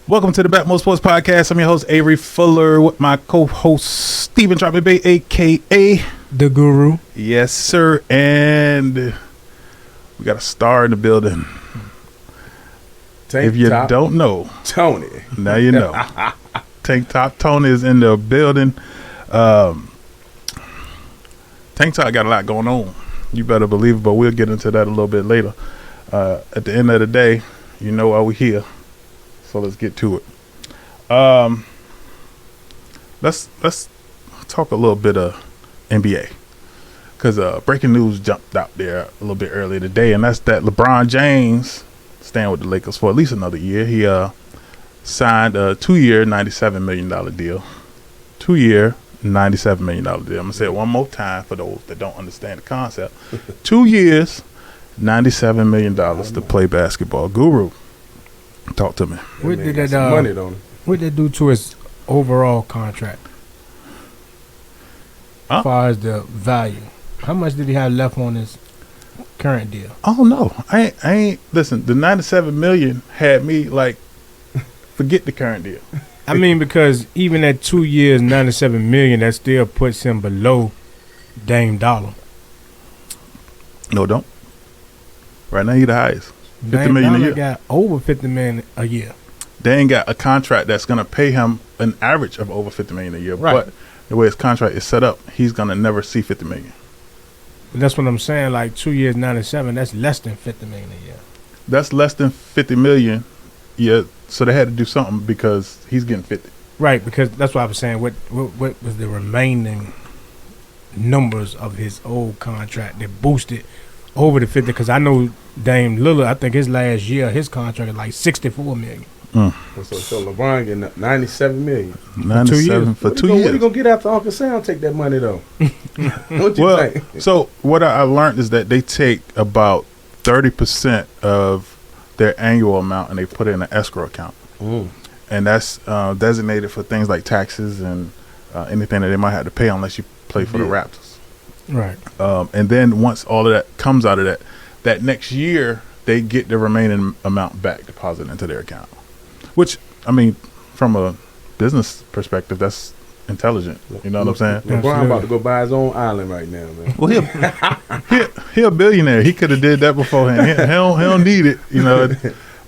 Welcome to the BETMOORSPORTS Podcast. I'm your host, Avery Fuller, with my co-host, Stephen Troutman Bay, a.k.a. The Guru. Yes, sir. And we got a star in the building. If you don't know, Tony. Now you know. Tank Top Tony is in the building. Tank Top got a lot going on. You better believe it, but we'll get into that a little bit later. At the end of the day, you know why we're here. So let's get to it. Let's talk a little bit of NBA, because breaking news jumped out there a little bit earlier today, and that's that LeBron James staying with the Lakers for at least another year. He signed a 2-year, $97 million deal. 2-year, $97 million deal. I'm gonna say it one more time for those that don't understand the concept. 2 years, $97 million to play basketball. Guru, talk to me. What did that money, don't it? What did they do to his overall contract? As far as the value, how much did he have left on his current deal? Oh no, I ain't. Listen, the $97 million had me like, forget the current deal. I mean, because even at 2 years, $97 million, that still puts him below Dame Dollar. No, don't. Right now, he the highest. $50 million a year. Got over $50 million a year. They ain't got a contract that's gonna pay him an average of over $50 million a year. Right. But the way his contract is set up, he's gonna never see $50 million. But that's what I'm saying. Like 2 years, 97. That's less than $50 million a year. That's less than $50 million. Yeah. So they had to do something because he's getting 50. Right, because that's what I was saying. What was the remaining numbers of his old contract that boosted over the 50? Because I know Dame Lillard, I think his last year, his contract is like $64 million. So LeBron getting $97 million. 97 for 2 years. What you gonna get after Uncle Sam take that money though? What you think? So what I learned is that they take about 30% of their annual amount and they put it in an escrow account. And that's designated for things like taxes and anything that they might have to pay unless you play for the Raptors. Right. And then once all of that comes out of that next year, they get the remaining amount back deposited into their account. Which, I mean, from a business perspective, that's intelligent. You know what I'm saying? LeBron about to go buy his own island right now, man. Well, he a billionaire. He could have did that beforehand. He don't need it, you know.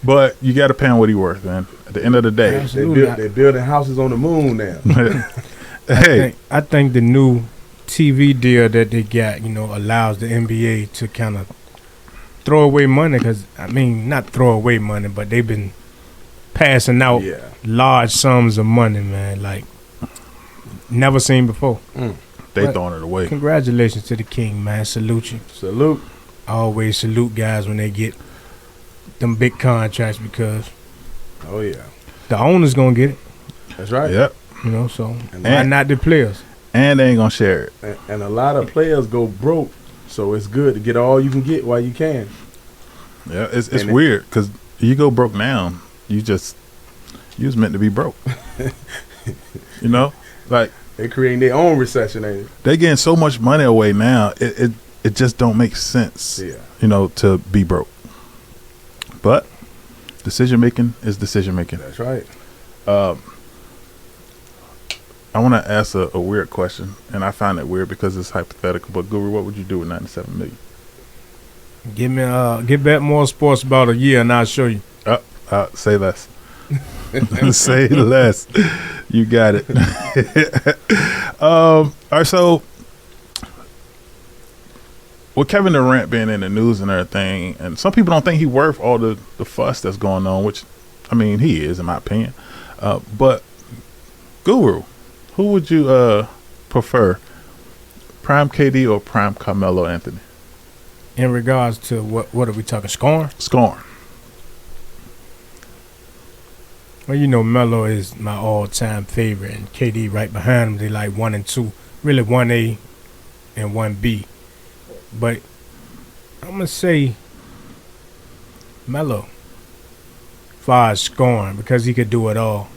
But you got to pay him what he worth, man. At the end of the day, they're building houses on the moon now. I think the new TV deal that they got, allows the NBA to kind of throw away money. Because I mean, not throw away money, but they've been passing out large sums of money, man. Like never seen before. They throwing it away. Congratulations to the king, man. Salute you. Salute. I always salute guys when they get them big contracts because the owner's gonna get it. That's right. Yep. So why not the players? And they ain't gonna share it. And a lot of players go broke, so it's good to get all you can get while you can. Yeah, it's weird because you go broke now, you was meant to be broke. Like they creating their own recession, ain't it? They getting so much money away now. It just don't make sense. To be broke. But decision making is decision making. That's right. I want to ask a weird question, and I find it weird because it's hypothetical. But Guru, what would you do with $97 million? Give BETMOORSPORTS about a year, and I'll show you. Say less. Say less. You got it. All right, so with Kevin Durant being in the news and everything, and some people don't think he's worth all the fuss that's going on, which, I mean, he is, in my opinion. But Guru, who would you prefer, prime KD or prime Carmelo Anthony? In regards to what are we talking? Scoring? Scoring. Well, Melo is my all-time favorite, and KD right behind him. They like 1 and 2, really 1A and 1B. But I'm gonna say Melo, as far as scoring, because he could do it all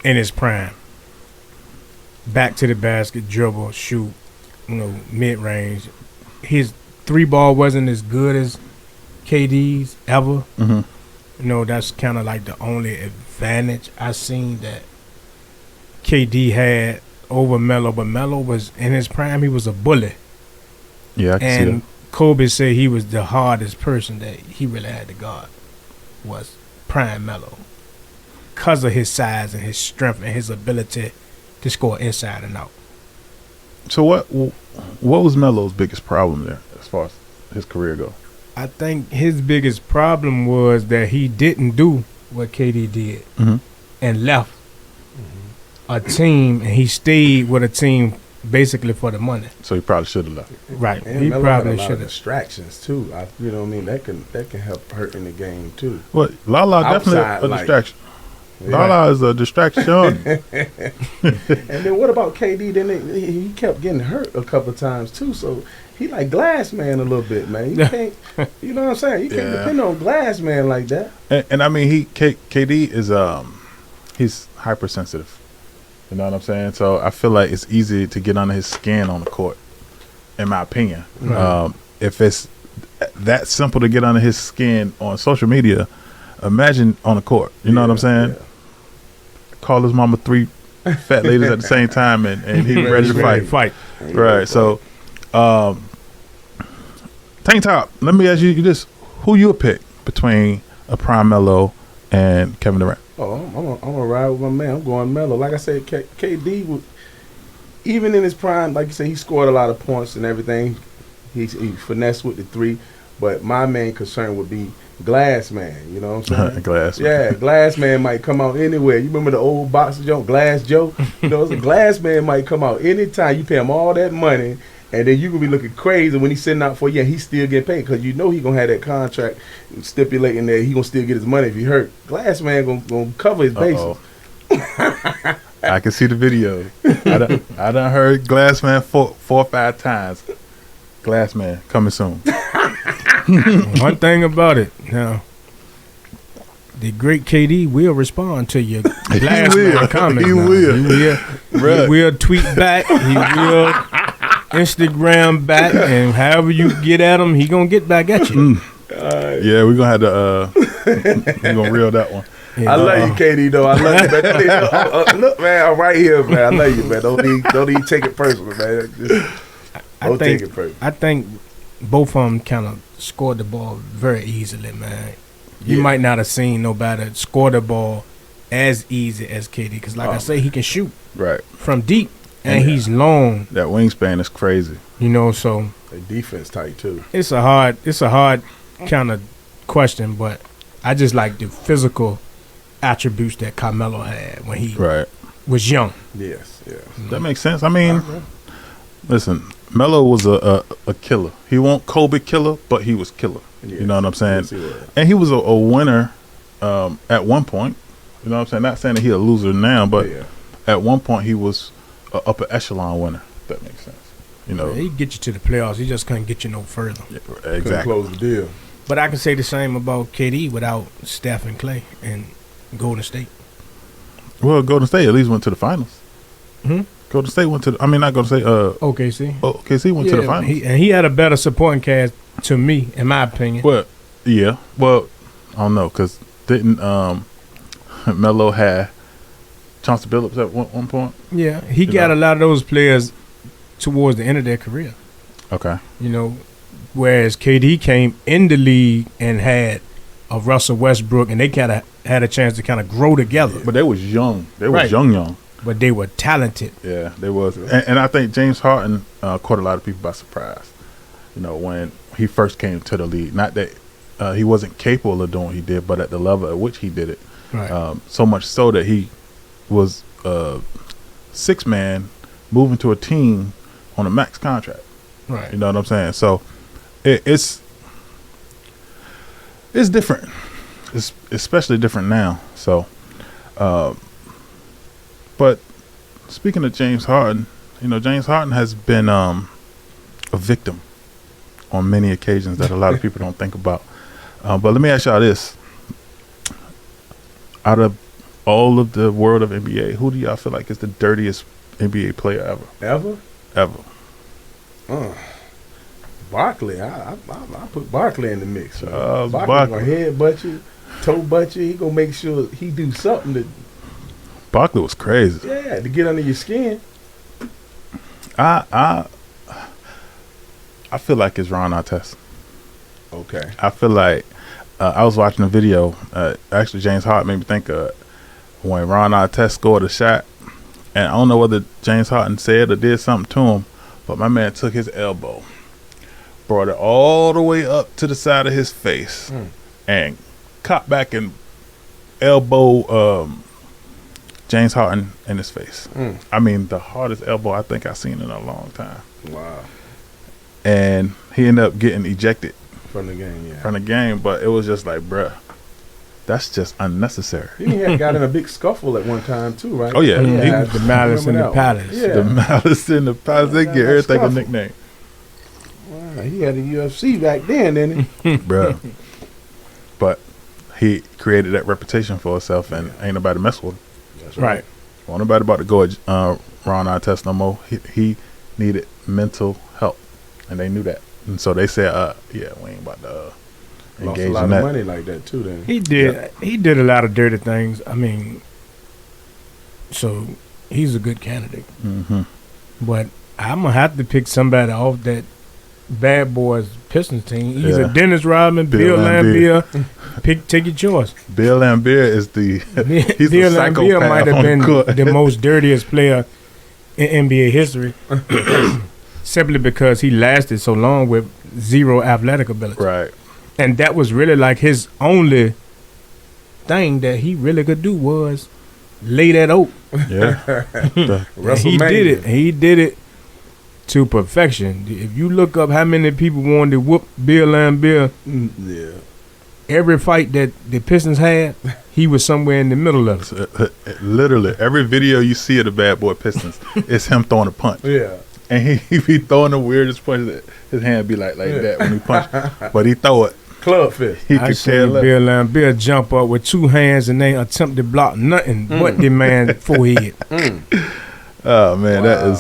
in his prime. Back to the basket, dribble, shoot, mid-range. His 3-ball wasn't as good as KD's ever, You know, that's kind of like the only advantage I seen that KD had over Melo. But Melo was in his prime. He was a bully. Yeah, I can see that. And Kobe said he was the hardest person that he really had to guard was prime Melo, because of his size and his strength and his ability to score inside and out. So what was Melo's biggest problem there as far as his career goes? I think his biggest problem was that he didn't do what KD did and left a team, and he stayed with a team basically for the money. So he probably should have left. Right. And He Melo probably had a lot should of have. distractions too. You know what I mean? That can help hurt in the game too. Well, Lala definitely Outside, a like- distraction. Lala is a distraction. And then what about KD? Then he kept getting hurt a couple of times too. So he like glass man a little bit, man. You can't, you know what I'm saying? You can't Yeah. depend on glass man like that. And I mean, KD is he's hypersensitive. You know what I'm saying? So I feel like it's easy to get under his skin on the court, in my opinion. Right. If it's that simple to get under his skin on social media, imagine on the court. You know what I'm saying? Yeah. Call his mama 3 fat ladies at the same time, and he ready to fight. Right. So, Tank Top, let me ask you this: who you would pick between a prime Melo and Kevin Durant? Oh, I'm gonna ride with my man. I'm going Melo. Like I said, KD was, even in his prime, like you said, he scored a lot of points and everything. He finessed with the 3, but my main concern would be Glass Man. You know what I'm saying? Glass. Yeah, Glass Man might come out anywhere. You remember the old boxer joke, Glass Joe? You know, the Glass Man might come out anytime. You pay him all that money, and then you gonna be looking crazy when he's sitting out for he still get paid, because you know he gonna have that contract stipulating that he gonna still get his money if he hurt. Glass Man gonna cover his bases. I can see the video. I done heard Glass Man 4 or 5 times. Glass Man coming soon. One thing about it, now, the great KD will respond to your glass man comment. He now. will. He will tweet back. He will Instagram back, and however you get at him, he gonna get back at you. Yeah, we're gonna have to we're gonna reel that one. I love you, KD, though. I love you, man. Look, man, I'm right here, man. I love you, man. Don't even take it personal, man. Don't take it personal. I think both of them kind of scored the ball very easily, man. You might not have seen nobody score the ball as easy as KD, because like I say, he can shoot Right. from deep, and he's long, That wingspan is crazy. you know, so The defense tight, too. it's a hard kind of question, but I just like the physical attributes that Carmelo had when he Right. was young. Yes, yeah. That makes sense. I mean, listen, Melo was a killer. He won't Kobe killer, but he was killer. Yes. You know what I'm saying? Yes, he was. And he was a winner at one point. You know what I'm saying? Not saying that he's a loser now, but Yeah. at one point he was an upper echelon winner. If that makes sense. You know, He get you to the playoffs. He just couldn't get you no further. Couldn't exactly. close the deal. But I can say the same about KD without Steph and Clay and Golden State. Well, Golden State at least went to the finals. Hmm? Golden State went to. not Golden State. OKC. OKC went to the finals. He had a better supporting cast to me, in my opinion. Well, yeah. Well, I don't know, because didn't Melo had Chauncey Billups at one point? Yeah, he got a lot of those players towards the end of their career. Okay. You know, whereas KD came in the league and had a Russell Westbrook, and they kind of had a chance to kind of grow together. But they was young. They was Right. young. But they were talented. Yeah, they was. And I think James Harden caught a lot of people by surprise. You know, when he first came to the league. Not that he wasn't capable of doing what he did, but at the level at which he did it. Right. So much so that he was 6-man moving to a team on a max contract. Right. You know what I'm saying? So it's different. It's especially different now. So, but speaking of James Harden, you know, James Harden has been a victim on many occasions that a lot of people don't think about. But let me ask y'all this: out of all of the world of NBA, who do y'all feel like is the dirtiest NBA player ever? Ever? Barkley. I put Barkley in the mix. Barkley. Barkley gonna headbutt you. toe butt you. He gonna make sure he do something to. Barkley was crazy. Yeah, to get under your skin. I feel like it's Ron Artest. Okay. I feel like I was watching a video. Actually, James Harden made me think of when Ron Artest scored a shot, and I don't know whether James Harden said or did something to him, but my man took his elbow, brought it all the way up to the side of his face, and caught back and elbow James Harden in his face. I mean, the hardest elbow I think I've seen in a long time. Wow. And he ended up getting ejected From the game, yeah. from the game, but it was just like, bruh, that's just unnecessary. He had got in a big scuffle at one time too, right? Oh, yeah. The Malice in the Palace. Yeah. The Malice in the Palace, they get everything a nickname. Wow, he had a UFC back then, didn't he? Bruh. But he created that reputation for himself, and ain't nobody mess with him. That's Right. Won't nobody about to go at Ron Artest no more. He needed mental help, and they knew that. And so they said, yeah, we ain't about to Lost engage a lot in of that. money like that too. Then He did. He did a lot of dirty things. I mean, so he's a good candidate. Mm-hmm. But I'm gonna have to pick somebody off that Bad Boys Pistons team. Either Yeah. Dennis Rodman, Bill Laimbeer. Take your choice. Bill Laimbeer is he's Bill a Laimbeer psychopath might have on been the court. the most dirtiest player in NBA history, simply because he lasted so long with zero athletic ability. Right. And that was really like his only thing that he really could do was lay that oak. Yeah. And he did it. He did it to perfection. If you look up how many people wanted to whoop Bill Laimbeer, yeah. every fight that the Pistons had, he was somewhere in the middle of it. Literally, every video you see of the Bad Boy Pistons, it's him throwing a punch. Yeah. And he be throwing the weirdest punch. That his hand be like that when he punch. But he throw it. Club fist. He I could seen care less. Bill Laimbeer jump up with two hands and they attempt to block nothing but the man's forehead. Oh man, Wow.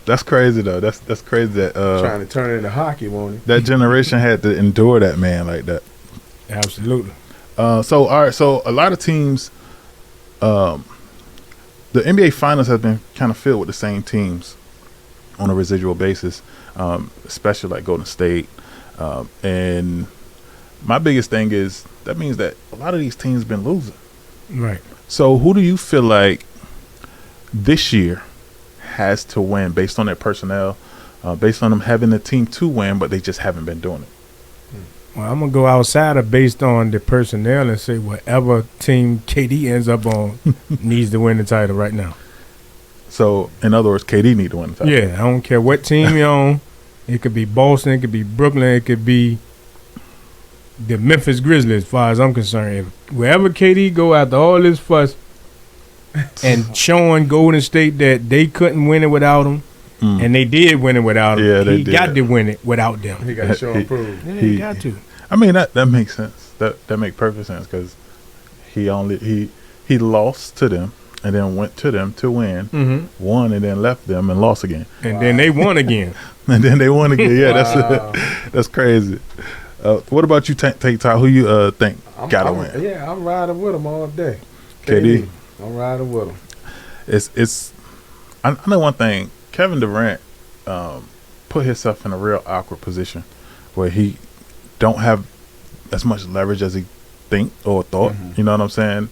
that's crazy though. That's crazy that Trying to turn it into hockey, won't he? that generation had to endure that man like that. Absolutely. So all right, so a lot of teams, the NBA Finals has been kind of filled with the same teams on a residual basis, especially like Golden State, and my biggest thing is that means that a lot of these teams have been losing. Right. So who do you feel like this year has to win based on their personnel, based on them having the team to win, but they just haven't been doing it? Well, I'm going to go outside of based on the personnel and say whatever team KD ends up on needs to win the title right now. So, in other words, KD need to win the title. Yeah, I don't care what team you're on. It could be Boston, it could be Brooklyn, it could be the Memphis Grizzlies, as far as I'm concerned. If wherever KD go after all this fuss and showing Golden State that they couldn't win it without him, and they did win it without him, Yeah, they he did. got to win it without them. He got to show and prove. Yeah, he got to. I mean, that makes sense. That makes perfect sense because he lost to them and then went to them to win, won and then left them and lost again, And then they won again. and then they won again. Yeah, Wow. that's crazy. What about you, Take Ty? Who you think gotta win? Yeah, I'm riding with him all day. KD. I'm riding with him. It's. I know one thing. Kevin Durant put himself in a real awkward position where he don't have as much leverage as he think or thought. You know what I'm saying?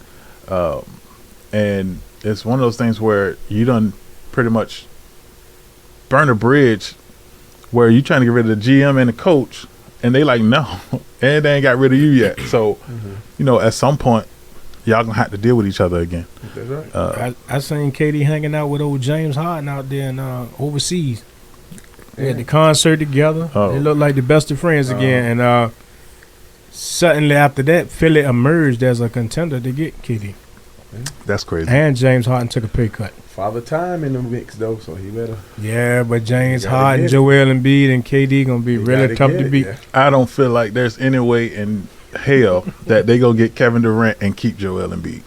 And it's one of those things where you done pretty much burn a bridge where you trying to get rid of the GM and the coach, and they like, no, and they ain't got rid of you yet. So, you know, at some point, y'all gonna have to deal with each other again. That's right. I seen KD hanging out with old James Harden out there in overseas. They had the concert together. Oh. They looked like the best of friends again. And suddenly after that, Philly emerged as a contender to get KD. That's crazy. And James Harden took a pay cut. Father Time in the mix though, so he better. Yeah, but James You gotta Harden, get it. Joel Embiid, and KD gonna be He really gotta tough get to it, beat. yeah. I don't feel like there's any way in hell that they gonna get Kevin Durant and keep Joel Embiid.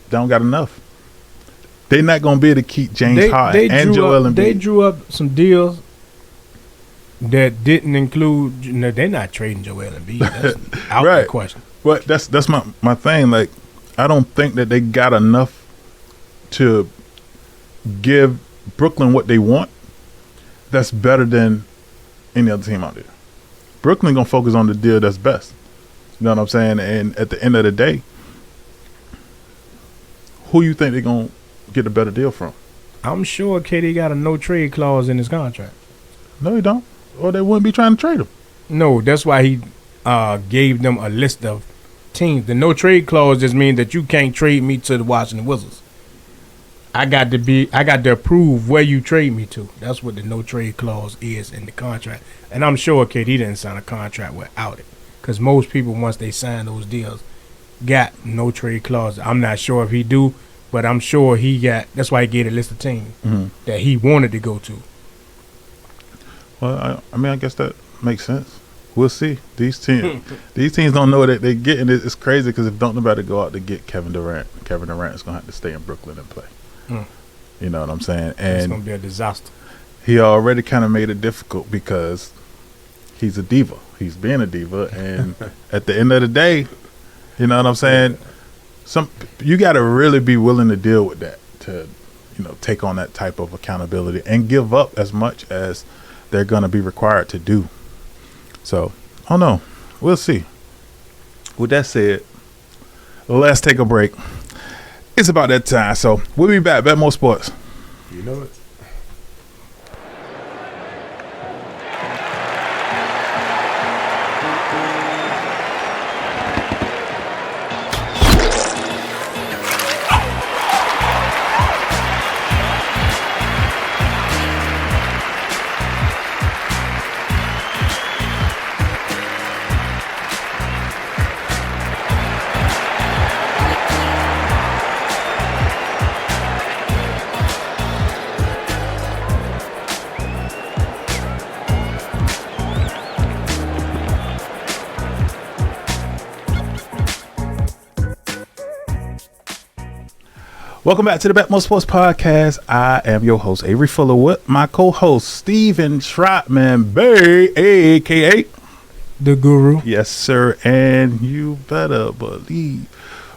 They don't got enough. They're not gonna be able to keep James Harden and Joel Embiid. They drew up some deals that didn't include. No, they're not trading Joel Embiid. That's out Right. the question. But that's my thing. Like, I don't think that they got enough to give Brooklyn what they want. That's better than any other team out there. Brooklyn gonna focus on the deal that's best. You know what I'm saying? And at the end of the day, who you think they're gonna get a better deal from? I'm sure KD got a no trade clause in his contract. No, he don't. Or they wouldn't be trying to trade him. No, that's why he gave them a list of teams. The no trade clause just means that you can't trade me to the Washington Wizards. I got to approve where you trade me to. That's what the no trade clause is in the contract. And I'm sure KD didn't sign a contract without it. Because most people, once they sign those deals, got no trade clause. I'm not sure if he do, but I'm sure he got. That's why he gave a list of teams that he wanted to go to. Well, I mean, I guess that makes sense. We'll see. These teams don't know that they're getting it. It's crazy because if don't nobody go out to get Kevin Durant is going to have to stay in Brooklyn and play. You know what I'm saying? And it's going to be a disaster. He already kind of made it difficult because he's a diva. He's being a diva. And at the end of the day, you know what I'm saying? You got to really be willing to deal with that to, take on that type of accountability and give up as much as they're going to be required to do. So, I don't know. We'll see. With that said, let's take a break. It's about that time. So, we'll be back. Bet More Sports. You know it. Welcome back to the Bet More Sports Podcast. I am your host, Avery Fuller, with my co-host, Steven Trotman Bay, a.k.a. The Guru. Yes, sir. And you better believe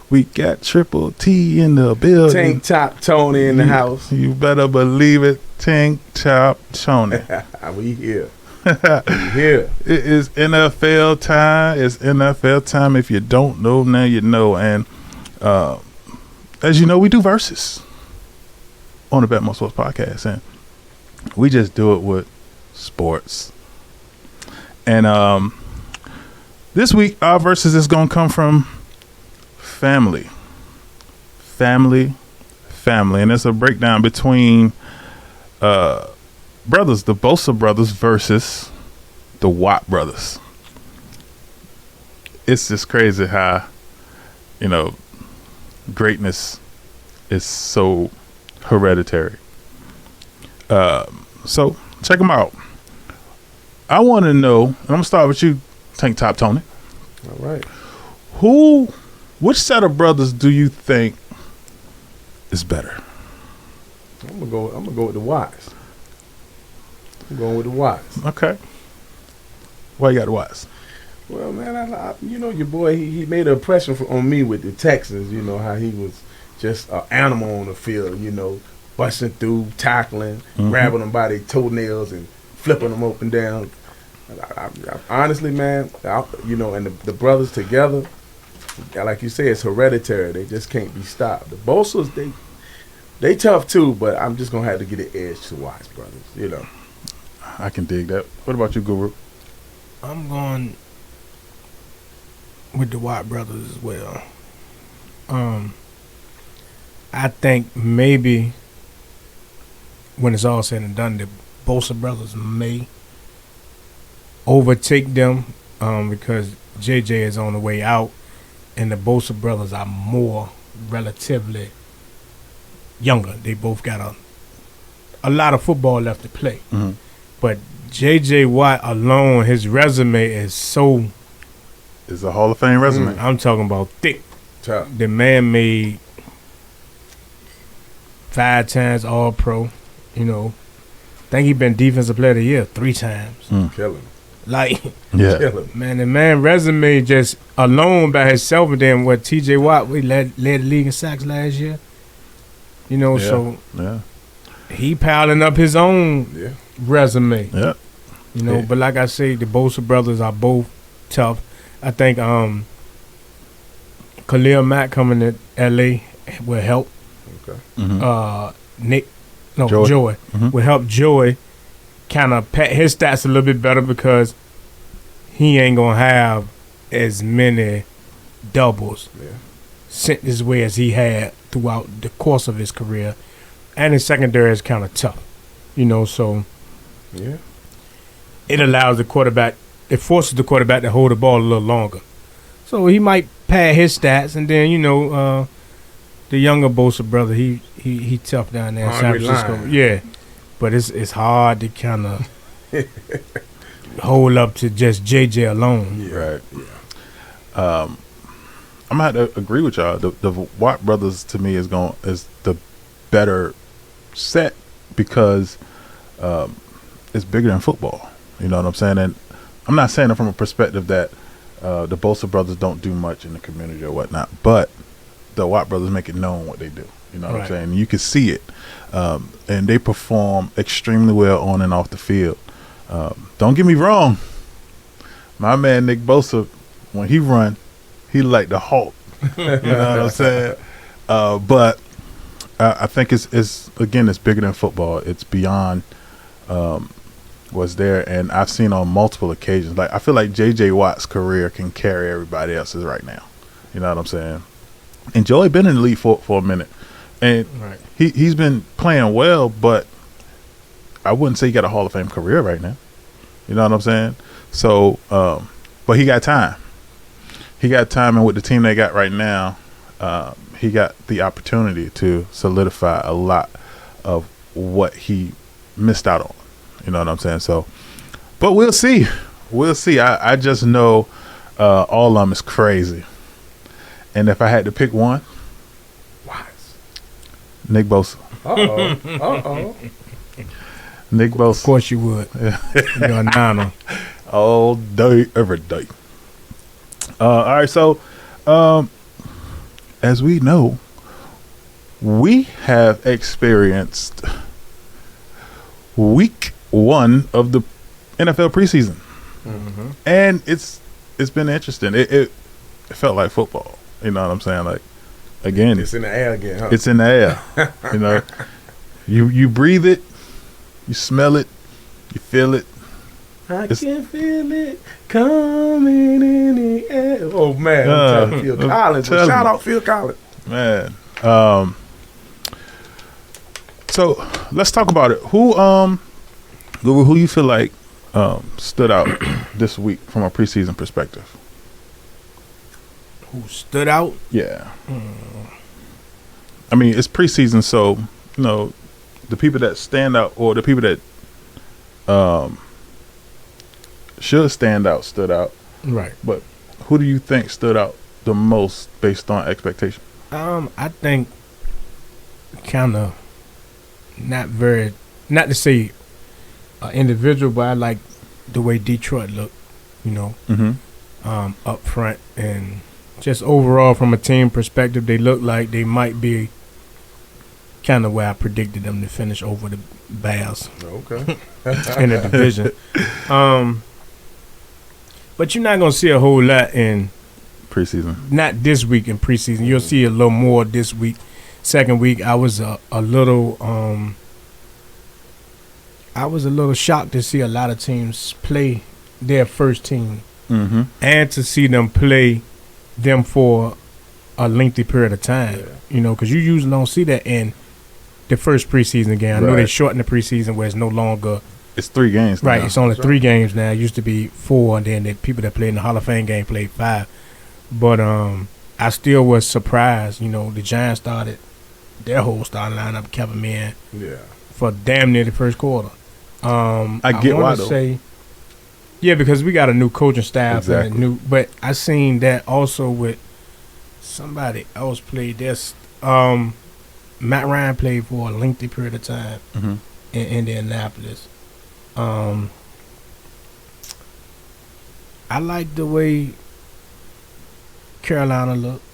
we got Triple T in the building. Tank Top Tony in the house. You better believe it. Tank Top Tony. We here. We here. It is NFL time. It's NFL time. If you don't know, now you know. And as you know, we do verses on the Bet More Sports Podcast, and we just do it with sports. And this week, our verses is going to come from family. And it's a breakdown between brothers, the Bosa brothers versus the Watt brothers. It's just crazy how, greatness is so hereditary. So check them out. I want to know, and I'm gonna start with you, Tank Top Tony. All right. Which set of brothers do you think is better? I'm gonna go with the Watts. I'm going with the Watts. Okay. Why you got the Watts? Well, man, I your boy, he made an impression on me with the Texans, how he was just an animal on the field, busting through, tackling, grabbing them by their toenails and flipping them up and down. I honestly, man, and the brothers together, like you say, it's hereditary. They just can't be stopped. The Bosas, they tough too, but I'm just going to have to get an edge to Watts brothers, I can dig that. What about you, Guru? I'm going with the Watt brothers as well. I think maybe when it's all said and done, the Bosa brothers may overtake them because JJ is on the way out, and the Bosa brothers are more relatively younger. They both got a lot of football left to play. Mm-hmm. But JJ Watt alone, his resume is so... It's a Hall of Fame resume. I'm talking about thick. Tough. The man made 5 times All-Pro. I think he been Defensive Player of the Year 3 times. Killing. Like, Yeah. man, the man resume just alone by himself, and then what T.J. Watt, we led the league in sacks last year. You know, so he piling up his own resume. Yeah. You know, but like I say, the Bosa brothers are both tough. I think Khalil Mack coming to L.A. will help. Okay. Joy will help Joy kind of pat his stats a little bit better because he ain't going to have as many doubles sent his way as he had throughout the course of his career. And his secondary is kind of tough, you know, so it allows the quarterback, it forces the quarterback to hold the ball a little longer. So he might pad his stats, and then, you know, the younger Bosa brother, he tough down there in San Francisco. Line. Yeah, but it's hard to kind of hold up to just JJ alone. Yeah. Right. Yeah. I'm gonna have to agree with y'all. The Watt brothers to me is the better set because it's bigger than football. You know what I'm saying? And I'm not saying it from a perspective that the Bosa brothers don't do much in the community or whatnot, but the Watt brothers make it known what they do. You know what I'm saying? You can see it. And they perform extremely well on and off the field. Don't get me wrong. My man Nick Bosa, when he run, he like the Hulk. You know what I'm saying? But I think it's bigger than football. It's beyond what's there. And I've seen on multiple occasions. Like I feel like J.J. Watt's career can carry everybody else's right now. You know what I'm saying? And Joey been in the league for a minute. And he's been playing well, but I wouldn't say he got a Hall of Fame career right now. You know what I'm saying? So, but he got time. He got time, and with the team they got right now, he got the opportunity to solidify a lot of what he missed out on. You know what I'm saying? So, but we'll see. We'll see. I just know all of them is crazy. And if I had to pick one, Nick Bosa. Nick Bosa. Of course you would. You're a niner. All day, every day. All right, so as we know, we have experienced week 1 of the NFL preseason. Mm-hmm. And it's been interesting. It felt like football. You know what I'm saying? Like, again, it's in the air again, huh? It's in the air. You know, you breathe it, you smell it, you feel it. I can feel it coming in the air. Oh man, I'm trying to Phil Collins. Shout out Phil Collins, man. So let's talk about it. Who you feel like stood out this week from a preseason perspective? Who stood out? Yeah. I mean, it's preseason, so, you know, the people that stand out or the people that should stand out stood out. Right. But who do you think stood out the most based on expectation? I think kind of not to say individual, but I like the way Detroit looked, you know, up front, and just overall from a team perspective, they look like they might be kind of where I predicted them to finish over the Bears. Okay. In the division. But you're not going to see a whole lot in preseason. Not this week in preseason. You'll see a little more this week. Second week, I was a little shocked to see a lot of teams play their first team, and to see them play them for a lengthy period of time. Yeah. You know, because you usually don't see that in the first preseason game. I know they shortened the preseason where it's no longer. It's 3 games now. Right, it's only 3 games now. It used to be 4, and then the people that played in the Hall of Fame game played 5. But I still was surprised. You know, the Giants started their whole starting lineup, kept them in for damn near the first quarter. I get why, though. Say, yeah, because we got a new coaching staff. Exactly. But I seen that also with somebody else played this. Matt Ryan played for a lengthy period of time in Indianapolis. I like the way Carolina looked.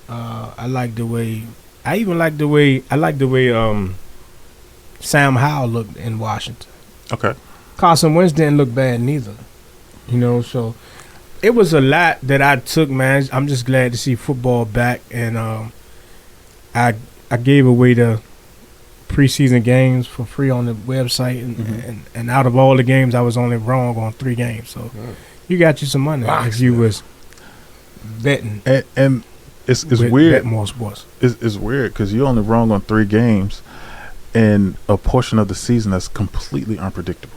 I like the way. I like the way Sam Howell looked in Washington. Okay. Carson Wentz didn't look bad neither. So it was a lot that I took, man. I'm just glad to see football back, and I gave away the preseason games for free on the website, and out of all the games, I was only wrong on 3 games. So you got you some money if you was betting. And it's weird. BETMOORSPORTS. It's weird because you're only wrong on 3 games, in a portion of the season that's completely unpredictable.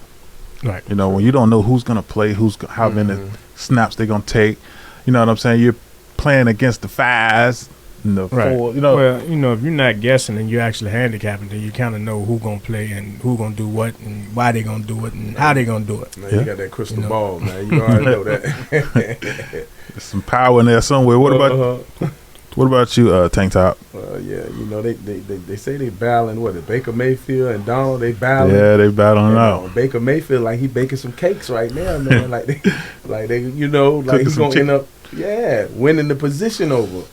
Right. When you don't know who's gonna play, how many snaps they're gonna take. You know what I'm saying? You're playing against the 5s. The 4, Well, if you're not guessing and you're actually handicapping, then you kind of know who's gonna play and who's gonna do what and why they're gonna do it and how they're gonna do it. Man, you got that crystal ball, man. You already know that. There's some power in there somewhere. What about you, Tank Top? Yeah, they say they battling Baker Mayfield and Donald. They battling. Yeah, they battling out. Baker Mayfield like he baking some cakes right now, man. like they he's gonna end up winning the position over.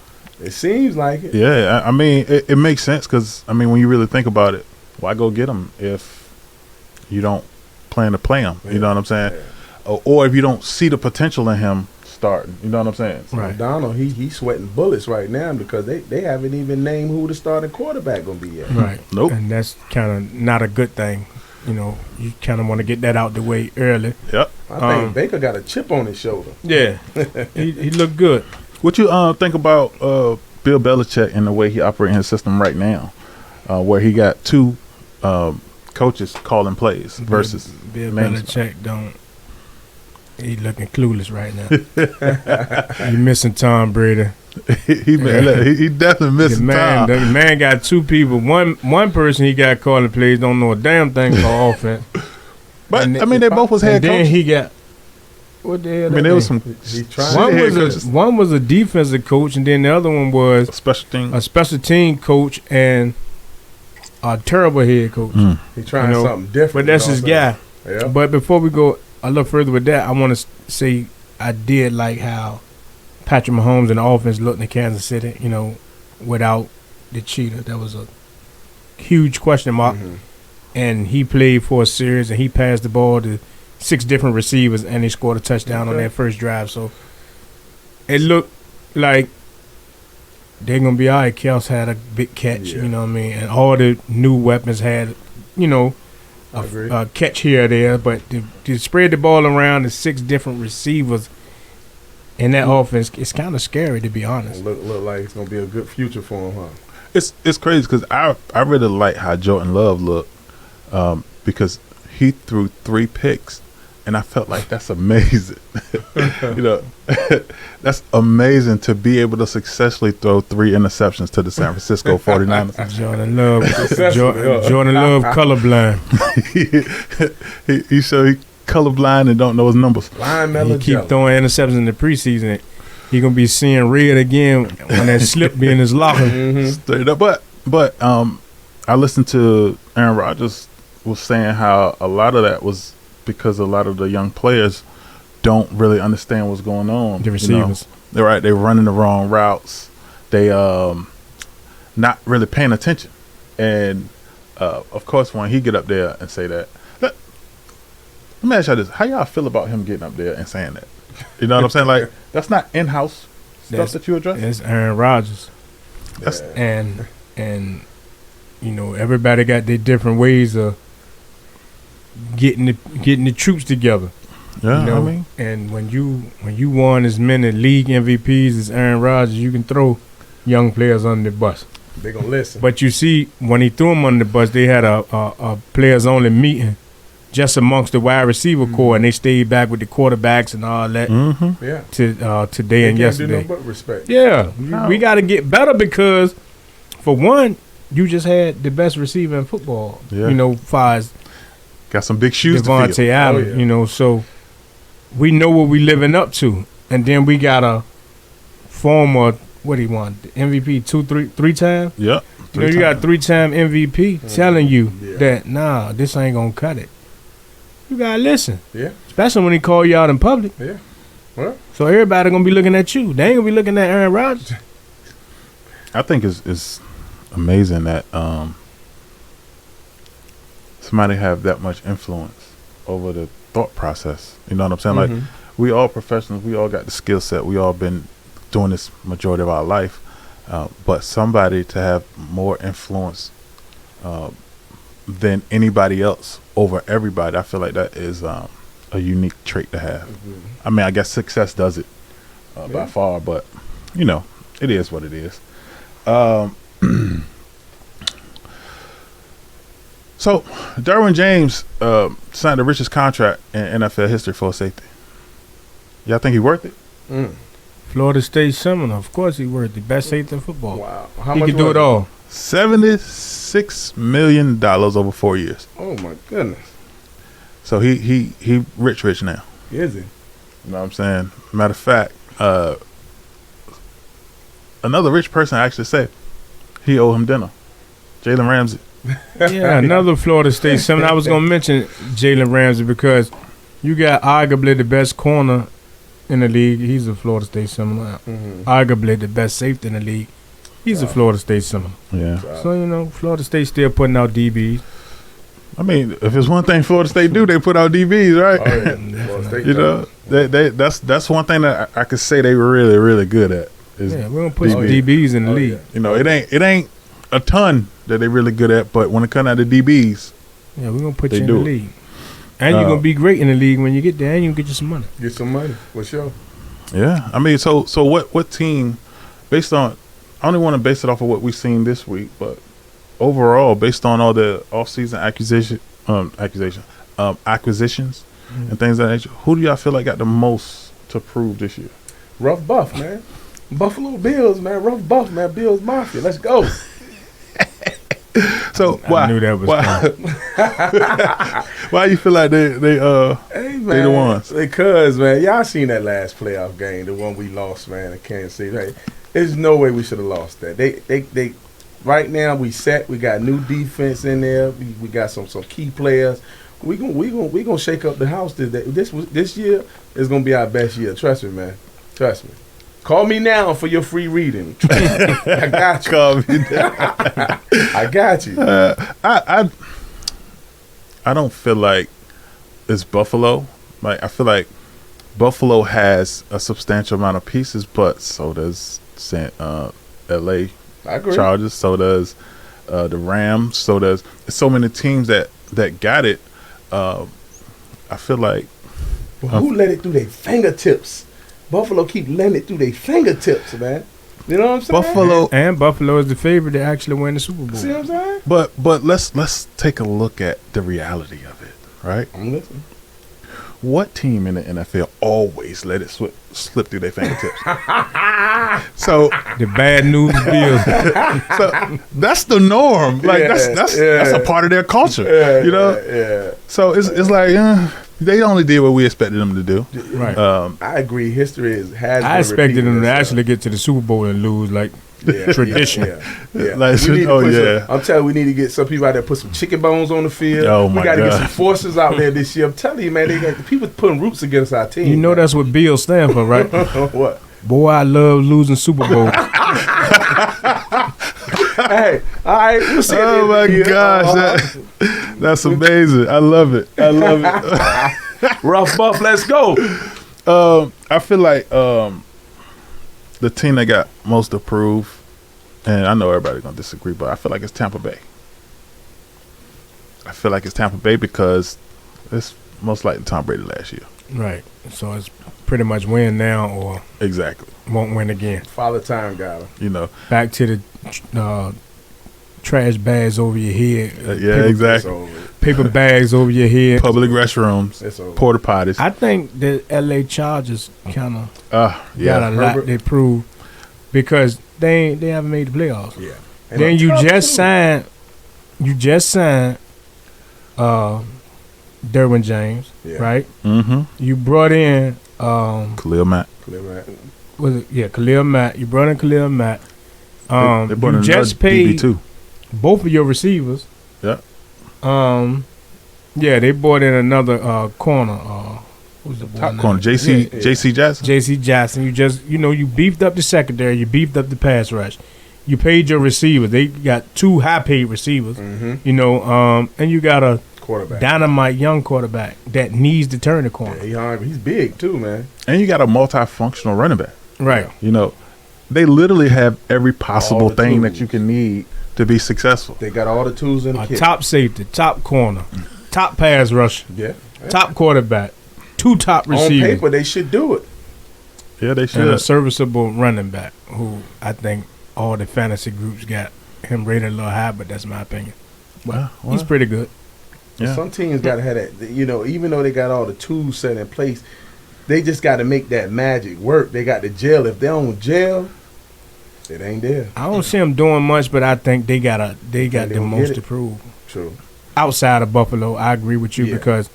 It seems like it. Yeah, I mean, it makes sense because, when you really think about it, why go get him if you don't plan to play him? You know what I'm saying? Yeah. Or if you don't see the potential in him starting. You know what I'm saying? So right. Donald, he's sweating bullets right now because they haven't even named who the starting quarterback going to be yet. Right. Nope. And that's kind of not a good thing. You kind of want to get that out the way early. Yep. I think Baker got a chip on his shoulder. Yeah. he looked good. What you think about Bill Belichick and the way he operates his system right now, where he got 2 coaches calling plays versus Bill Belichick he looking clueless right now. He missing Tom Brady. he definitely missing Tom. The man got 2 people. One person he got calling plays don't know a damn thing about offense. But they both was head coaches. Then he got. What the hell? There was some. One was a defensive coach, and then the other one was a special team coach and a terrible head coach. He trying something different. But that's his guy. Yeah. But before we go a little further with that, I want to say I did like how Patrick Mahomes and the offense looked in Kansas City. Without the cheetah, that was a huge question mark. And he played for a series, and he passed the ball to 6 different receivers, and they scored a touchdown on that first drive. So it looked like they're going to be all right. Kels had a big catch, you know what I mean? And all the new weapons had, a catch here or there. But to spread the ball around to 6 different receivers in that offense, it's kind of scary, to be honest. Look like it's going to be a good future for him, huh? It's crazy because I really like how Jordan Love looked because he threw 3 picks. And I felt like that's amazing. That's amazing to be able to successfully throw 3 interceptions to the San Francisco 49ers. Jordan Love colorblind. he colorblind and don't know his numbers. He keep throwing interceptions in the preseason. He gonna be seeing red again when that slip be in his locker. Straight up. But I listened to Aaron Rodgers was saying how a lot of that was because a lot of the young players don't really understand what's going on. The receivers. They're running the wrong routes. They not really paying attention. And of course, when he get up there and say that, let me ask y'all this: how y'all feel about him getting up there and saying that? You know what I'm saying? Like that's not in-house stuff that you address. It's Aaron Rodgers. And everybody got their different ways of getting the troops together. Yeah, I mean, and when you won as many league MVPs as Aaron Rodgers, you can throw young players under the bus. They gonna listen. But you see, when he threw them under the bus, they had a players only meeting just amongst the wide receiver core, and they stayed back with the quarterbacks and all that. To today and yesterday. Do no but respect. Yeah, we got to get better because, for one, you just had the best receiver in football. Yeah. Far as got some big shoes Devontae to fill. Allen, so we know what we living up to. And then we got a former, what he won, MVP 3 times? Yeah. You got 3-time MVP telling you that, nah, this ain't going to cut it. You got to listen. Yeah. Especially when he call you out in public. Yeah. What? So everybody gonna be looking at you. They ain't gonna be looking at Aaron Rodgers. I think it's amazing that somebody have that much influence over the thought process. You know what I'm saying? Mhm. Like, we all professionals. We all got the skill set. We all been doing this majority of our life. But somebody to have more influence than anybody else over everybody, I feel like that is a unique trait to have. I mean, I guess success does it by far, but you know, it is what it is. So, Derwin James signed the richest contract in NFL history for a safety. Y'all think he worth it? Florida State Seminole. Of course he worth the best safety in football. Wow. How He much can do was it all. $76 million over 4 years. Oh my goodness. So he rich now. Is he? You know what I'm saying? Matter of fact, another rich person actually said he owed him dinner. Jalen Ramsey. Yeah, another Florida State Seminole. I was gonna mention Jalen Ramsey because you got arguably the best corner in the league. He's a Florida State Seminole. Arguably the best safety in the league. He's a Florida State Seminole. Yeah. So, you know, Florida State still putting out DBs. I mean, if there's one thing Florida State do, they put out DBs, right? Oh, yeah. Florida State You know, that's one thing that I could say they were really, really good at. Is Yeah, we're gonna put some DB. DBs in the league. Yeah. You know, it ain't a ton that they really good at, but when it comes out to DBs, Yeah, we're gonna put They you in do the it. league. And you're gonna be great in the league when you get there, and you get you some money. Get some money. For sure. yeah. I mean, so what team, based on, I only want to base it off of what we've seen this week, but overall, based on all the offseason acquisitions and things of that nature, who do y'all feel like got the most to prove this year? Rough Buff, man. Buffalo Bills, man. Rough Buff, man. Bills Mafia. Let's go. So I knew that was why you feel like they Hey, man. They the ones. Because, man, y'all seen that last playoff game, the one we lost, man, in Kansas City. Hey, there's no way we should have lost that. They right now we set. We got new defense in there. We got some key players. We gonna shake up the house today. This year is gonna be our best year. Trust me, man. Trust me. Call me now for your free reading. I got you. Call me down. I got you. I don't feel like it's Buffalo. Like, I feel like Buffalo has a substantial amount of pieces, but so does L.A. I agree. Chargers. So does the Rams. So does so many teams that got it. I feel like Who let it through their fingertips? Buffalo keep letting it through their fingertips, man. You know what I'm saying? Buffalo is the favorite to actually win the Super Bowl. See what I'm saying? But let's take a look at the reality of it, right? I'm listening. What team in the NFL always let it slip through their fingertips? So The bad news Bills. so that's the norm. Like that's a part of their culture. You know. Yeah. So it's like they only did what we expected them to do. Right. I agree. History has. I expected them to actually get to the Super Bowl and lose, like tradition. Yeah. Like, We need to put yeah. I'm telling you, we need to get some people out there, put some chicken bones on the field. Oh, we my got to get God. some forces out there this year. I'm telling you, man, they got people putting roots against our team. You know man. that's what Bill stand for, right? What? Boy, I love losing Super Bowl. Hey, all right, we'll see. Oh my gosh, that's amazing. I love it. Rough Buff, let's go. I feel like the team that got most to prove, and I know everybody's gonna disagree, but I feel like it's Tampa Bay. I feel like it's Tampa Bay because it's most likely Tom Brady last year. Right. So it's pretty much win now or Exactly. won't win again. Father Time got him. You know. Back to the trash bags over your head. Yeah, It's exactly. over. Paper bags over your head. Public restrooms, It's over. porta potties. I think the LA Chargers kind of got Yeah. a lot Herbert. they prove because they haven't made the playoffs. Yeah. And Then I'm you tough, just too. signed Derwin James, Yeah. right? Mm-hmm. You brought in Khalil Mack. Clear, man. Khalil Mack. You brought in Khalil Mack. They brought You in just another paid DB too. both of your receivers. Yeah. Yeah, they brought in another corner. Who's the boy top now? corner, J.C. Jackson. J.C. Jackson. You beefed up the secondary. You beefed up the pass rush. You paid your receivers. They got 2 high-paid receivers. Mm-hmm. And you got a Quarterback. dynamite young quarterback that needs to turn the corner. Yeah, he's big too, man. And you got a multifunctional running back. Right. You know, they literally have every possible the thing that tools. you can need to be successful. They got all the tools in the A kit. top safety, top corner, top pass rusher, Yeah. top quarterback, 2 top On receivers, paper, they should do it. Yeah, they and should. a serviceable running back who I think all the fantasy groups got him rated a little high, but that's my opinion. But he's pretty good. Yeah. Some teams got to have that. You know, even though they got all the tools set in place, they just got to make that magic work. They got the gel. If they don't gel, it ain't there. I don't see him doing much, but I think they got they the gonna most get to it. prove. True. Outside of Buffalo, I agree with you Yeah. because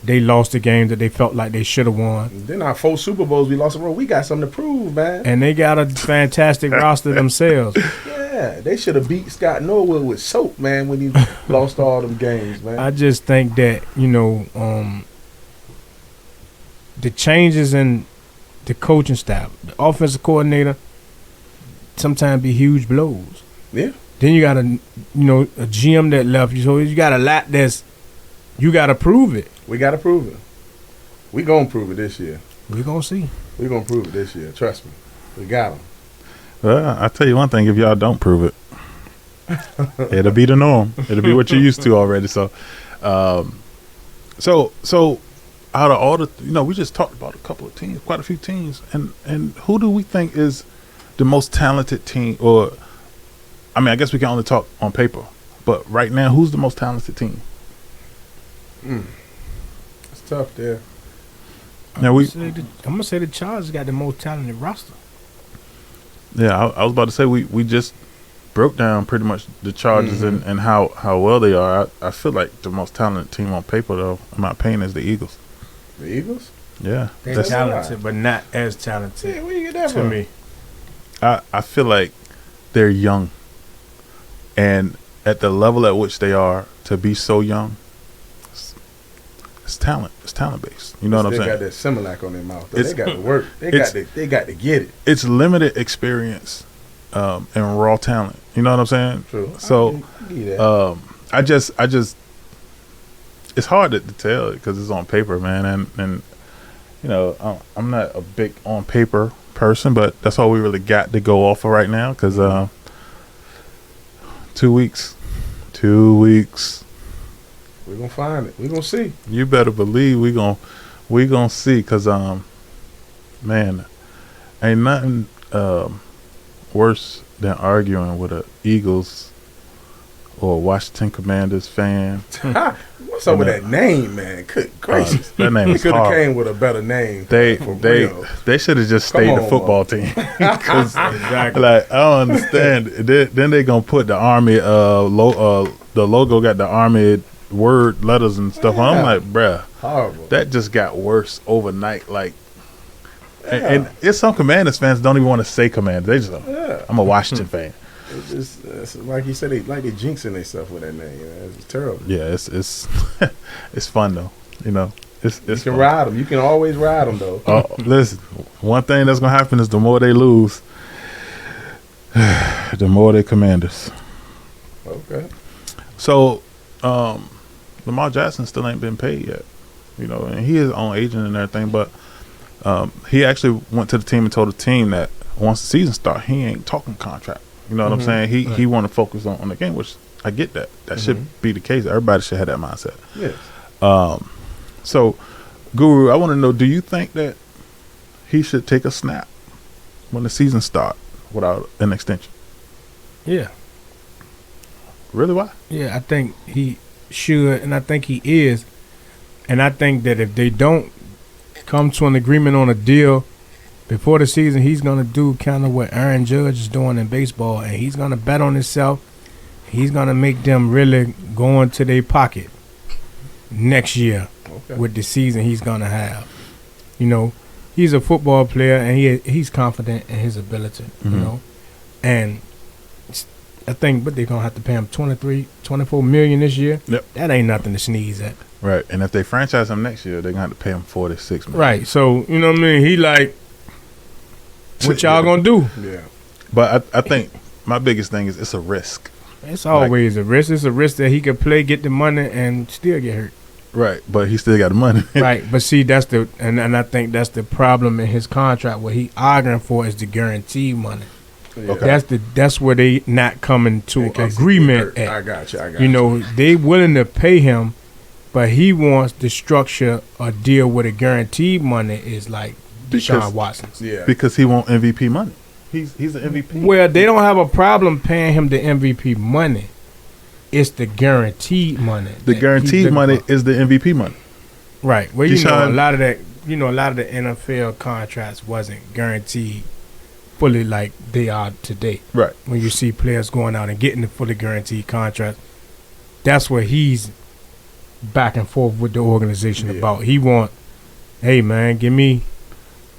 they lost the game that they felt like they should have won. Then our 4 Super Bowls we lost in a row. We got something to prove, man. And they got a fantastic roster themselves. Yeah, they should have beat Scott Norwood with soap, man, when he lost all them games, man. I just think that, the changes in the coaching staff, the offensive coordinator, sometimes be huge blows. Yeah. Then you got a GM that left you, so you got a lot you got to prove it. We got to prove it. We going to prove it this year. We're going to see. We going to prove it this year. Trust me. We got them. Well, I tell you one thing: if y'all don't prove it, it'll be the norm. It'll be what you're used to already. So, so out of all the, we just talked about a couple of teams, quite a few teams, and who do we think is the most talented team? Or, I mean, I guess we can only talk on paper, but right now, who's the most talented team? It's tough there. Now I'm gonna say the Chargers got the most talented roster. Yeah, I was about to say we just broke down pretty much the Chargers and how well they are. I feel like the most talented team on paper, though, in my opinion, is the Eagles. The Eagles? Yeah, They're talented, but not as talented Yeah, where you get that to from? me. I feel like they're young, and at the level at which they are, to be so young, it's talent. It's talent based. You know what I'm They saying? got that Similac on their mouth. Though. It's- They got to work. They got to get it. It's limited experience and raw talent. You know what I'm saying? True. So, I give you that. I just, it's hard to tell because it's on paper, man, and I'm not a big on paper person, but that's all we really got to go off of right now because 2 weeks. We're going to find it. We're going to see. You better believe we gonna see because man, ain't nothing worse than arguing with a Eagles or Washington Commanders fan. What's up with that name, man? Good gracious. That name They is could have horrible. came with a better name. They for real. should have just Come stayed the on, football team. 'Cause, like, I don't understand. Then they gonna put the Army the logo got the Army word letters and stuff. I'm like, bruh, Horrible. that just got worse overnight. Like, Yeah. and it's some Commanders fans don't even want to say Commanders. They just, Yeah. I'm a Washington fan. It's just it's like you said, they jinxing themselves with that name. It's terrible. Yeah, it's it's fun though. It's You can fun. ride them. You can always ride them though. Listen, one thing that's gonna happen is the more they lose, the more they Commanders. Okay. So, Lamar Jackson still ain't been paid yet, and he is on agent and everything, but he actually went to the team and told the team that once the season starts, he ain't talking contract. You know what I'm saying? He want to focus on the game, which I get that. That should be the case. Everybody should have that mindset. Yes. So, Guru, I want to know, do you think that he should take a snap when the season starts without an extension? Yeah. Really? Why? Yeah, I think he should, and I think he is. And I think that if they don't come to an agreement on a deal before the season, he's going to do kind of what Aaron Judge is doing in baseball, and he's going to bet on himself. He's going to make them really go into their pocket next year with the season he's going to have. He's a football player, and he's confident in his ability, And I think, but they're going to have to pay him $24 million this year. Yep. That ain't nothing to sneeze at. Right, and if they franchise him next year, they're gonna have to pay him $46 million. Right. So you know what I mean. He like, what y'all gonna do? Yeah. But I think my biggest thing is it's a risk. It's always a risk. It's a risk that he could play, get the money, and still get hurt. Right, but he still got the money. Right, but see, that's and I think that's the problem in his contract. What he arguing for is the guaranteed money. Yeah. Okay. That's where they not coming to In case he agreement get hurt. at. I got you. You know, they willing to pay him, but he wants to structure a deal where the guaranteed money is like Deshaun Watson's. Yeah. Because he want MVP money. He's an MVP. Well, they don't have a problem paying him the MVP money. It's the guaranteed money. The guaranteed money is the MVP money. Right. Well, Deshaun, a lot of that, a lot of the NFL contracts wasn't guaranteed fully like they are today. Right. When you see players going out and getting the fully guaranteed contract, that's where he's back and forth with the organization about. He want, hey man, give me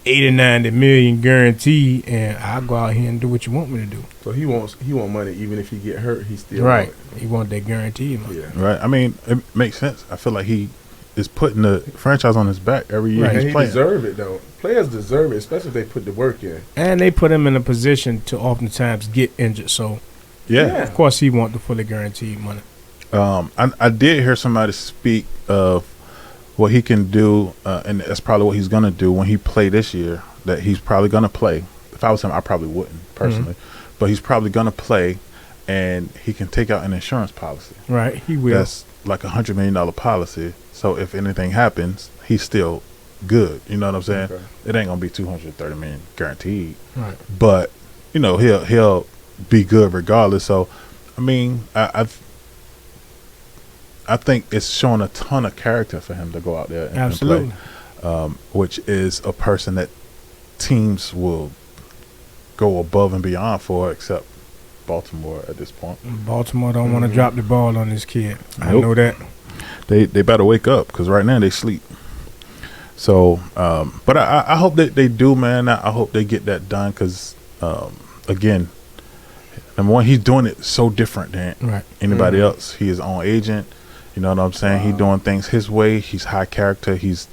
80, 90 million guaranteed, and I'll go out here and do what you want me to do. So he want money even if he get hurt. He still Right. want it. He want that guaranteed money. Yeah. Right. I mean, it makes sense. I feel like he is putting the franchise on his back every year Right. he's And he playing. deserve it though. Players deserve it, especially if they put the work in. And they put him in a position to oftentimes get injured. So Yeah. of course he want the fully guaranteed money. I did hear somebody speak of what he can do, and that's probably what he's going to do when he play this year, that he's probably going to play. If I was him, I probably wouldn't personally, but he's probably going to play, and he can take out an insurance policy. Right. He will. That's like $100 million policy. So if anything happens, he's still good. You know what I'm saying? Okay. It ain't going to be $230 million guaranteed, Right. but he'll be good regardless. So, I mean, I think it's showing a ton of character for him to go out there and Absolutely. play, which is a person that teams will go above and beyond for, except Baltimore at this point. Baltimore don't want to drop the ball on this kid. I Nope. know that. They better wake up because right now they sleep. So, but I hope that they do, man. I hope they get that done because, again, number one, he's doing it so different than anybody else. He is own agent. You know what I'm saying? He doing things his way. He's high character. He's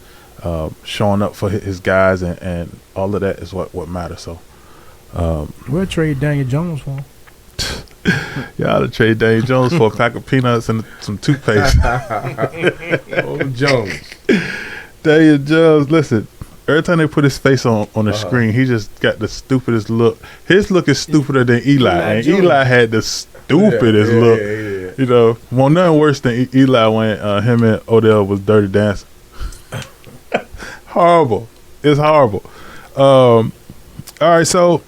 showing up for his guys, and all of that is what matters. So, We'll trade Daniel Jones for him. y'all to trade Daniel Jones for a pack of peanuts and some toothpaste. Old Jones. Daniel Jones, listen. Every time they put his face on the screen, he just got the stupidest look. His look is stupider than Eli, and Jones. Eli had the stupidest look. Yeah. You know, well, nothing worse than Eli when him and Odell was dirty dancing. Horrible. It's horrible. All right, so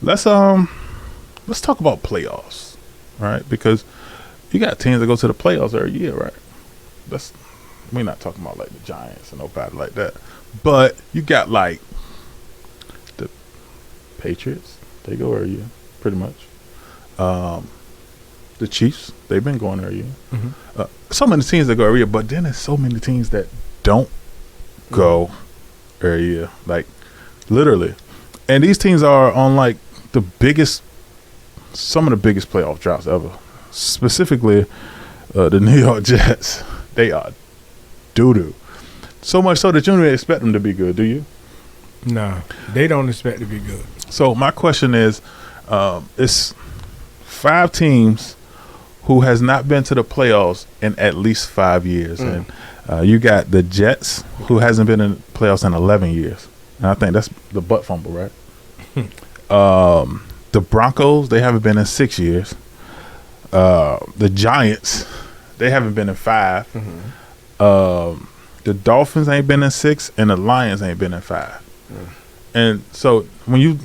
let's talk about playoffs, right? Because you got teams that go to the playoffs every year, right? We're not talking about like the Giants and nobody like that, but you got like the Patriots. They go every year, pretty much. The Chiefs, they've been going every year. So many teams that go every year, but then there's so many teams that don't go every year, like literally. And these teams are on like some of the biggest playoff droughts ever. Specifically, the New York Jets. They are doo-doo. So much so that you don't even expect them to be good, do you? No, they don't expect to be good. So my question is, it's 5 teams who has not been to the playoffs in at least 5 years. And you got the Jets, who hasn't been in the playoffs in 11 years. And I think that's the butt fumble, right? The Broncos, they haven't been in 6 years. The Giants, they haven't been in 5. The Dolphins ain't been in 6, and the Lions ain't been in 5. And so when you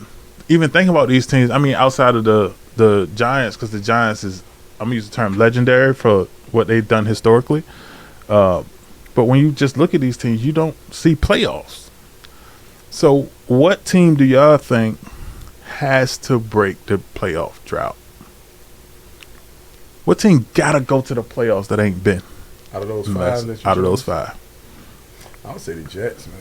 even think about these teams, I mean, outside of the Giants, because the Giants is, I'm going to use the term legendary for what they've done historically. But when you just look at these teams, you don't see playoffs. So what team do y'all think has to break the playoff drought? What team got to go to the playoffs that ain't been? Out of those 5 that you Out of those chose? 5. I would say the Jets, man.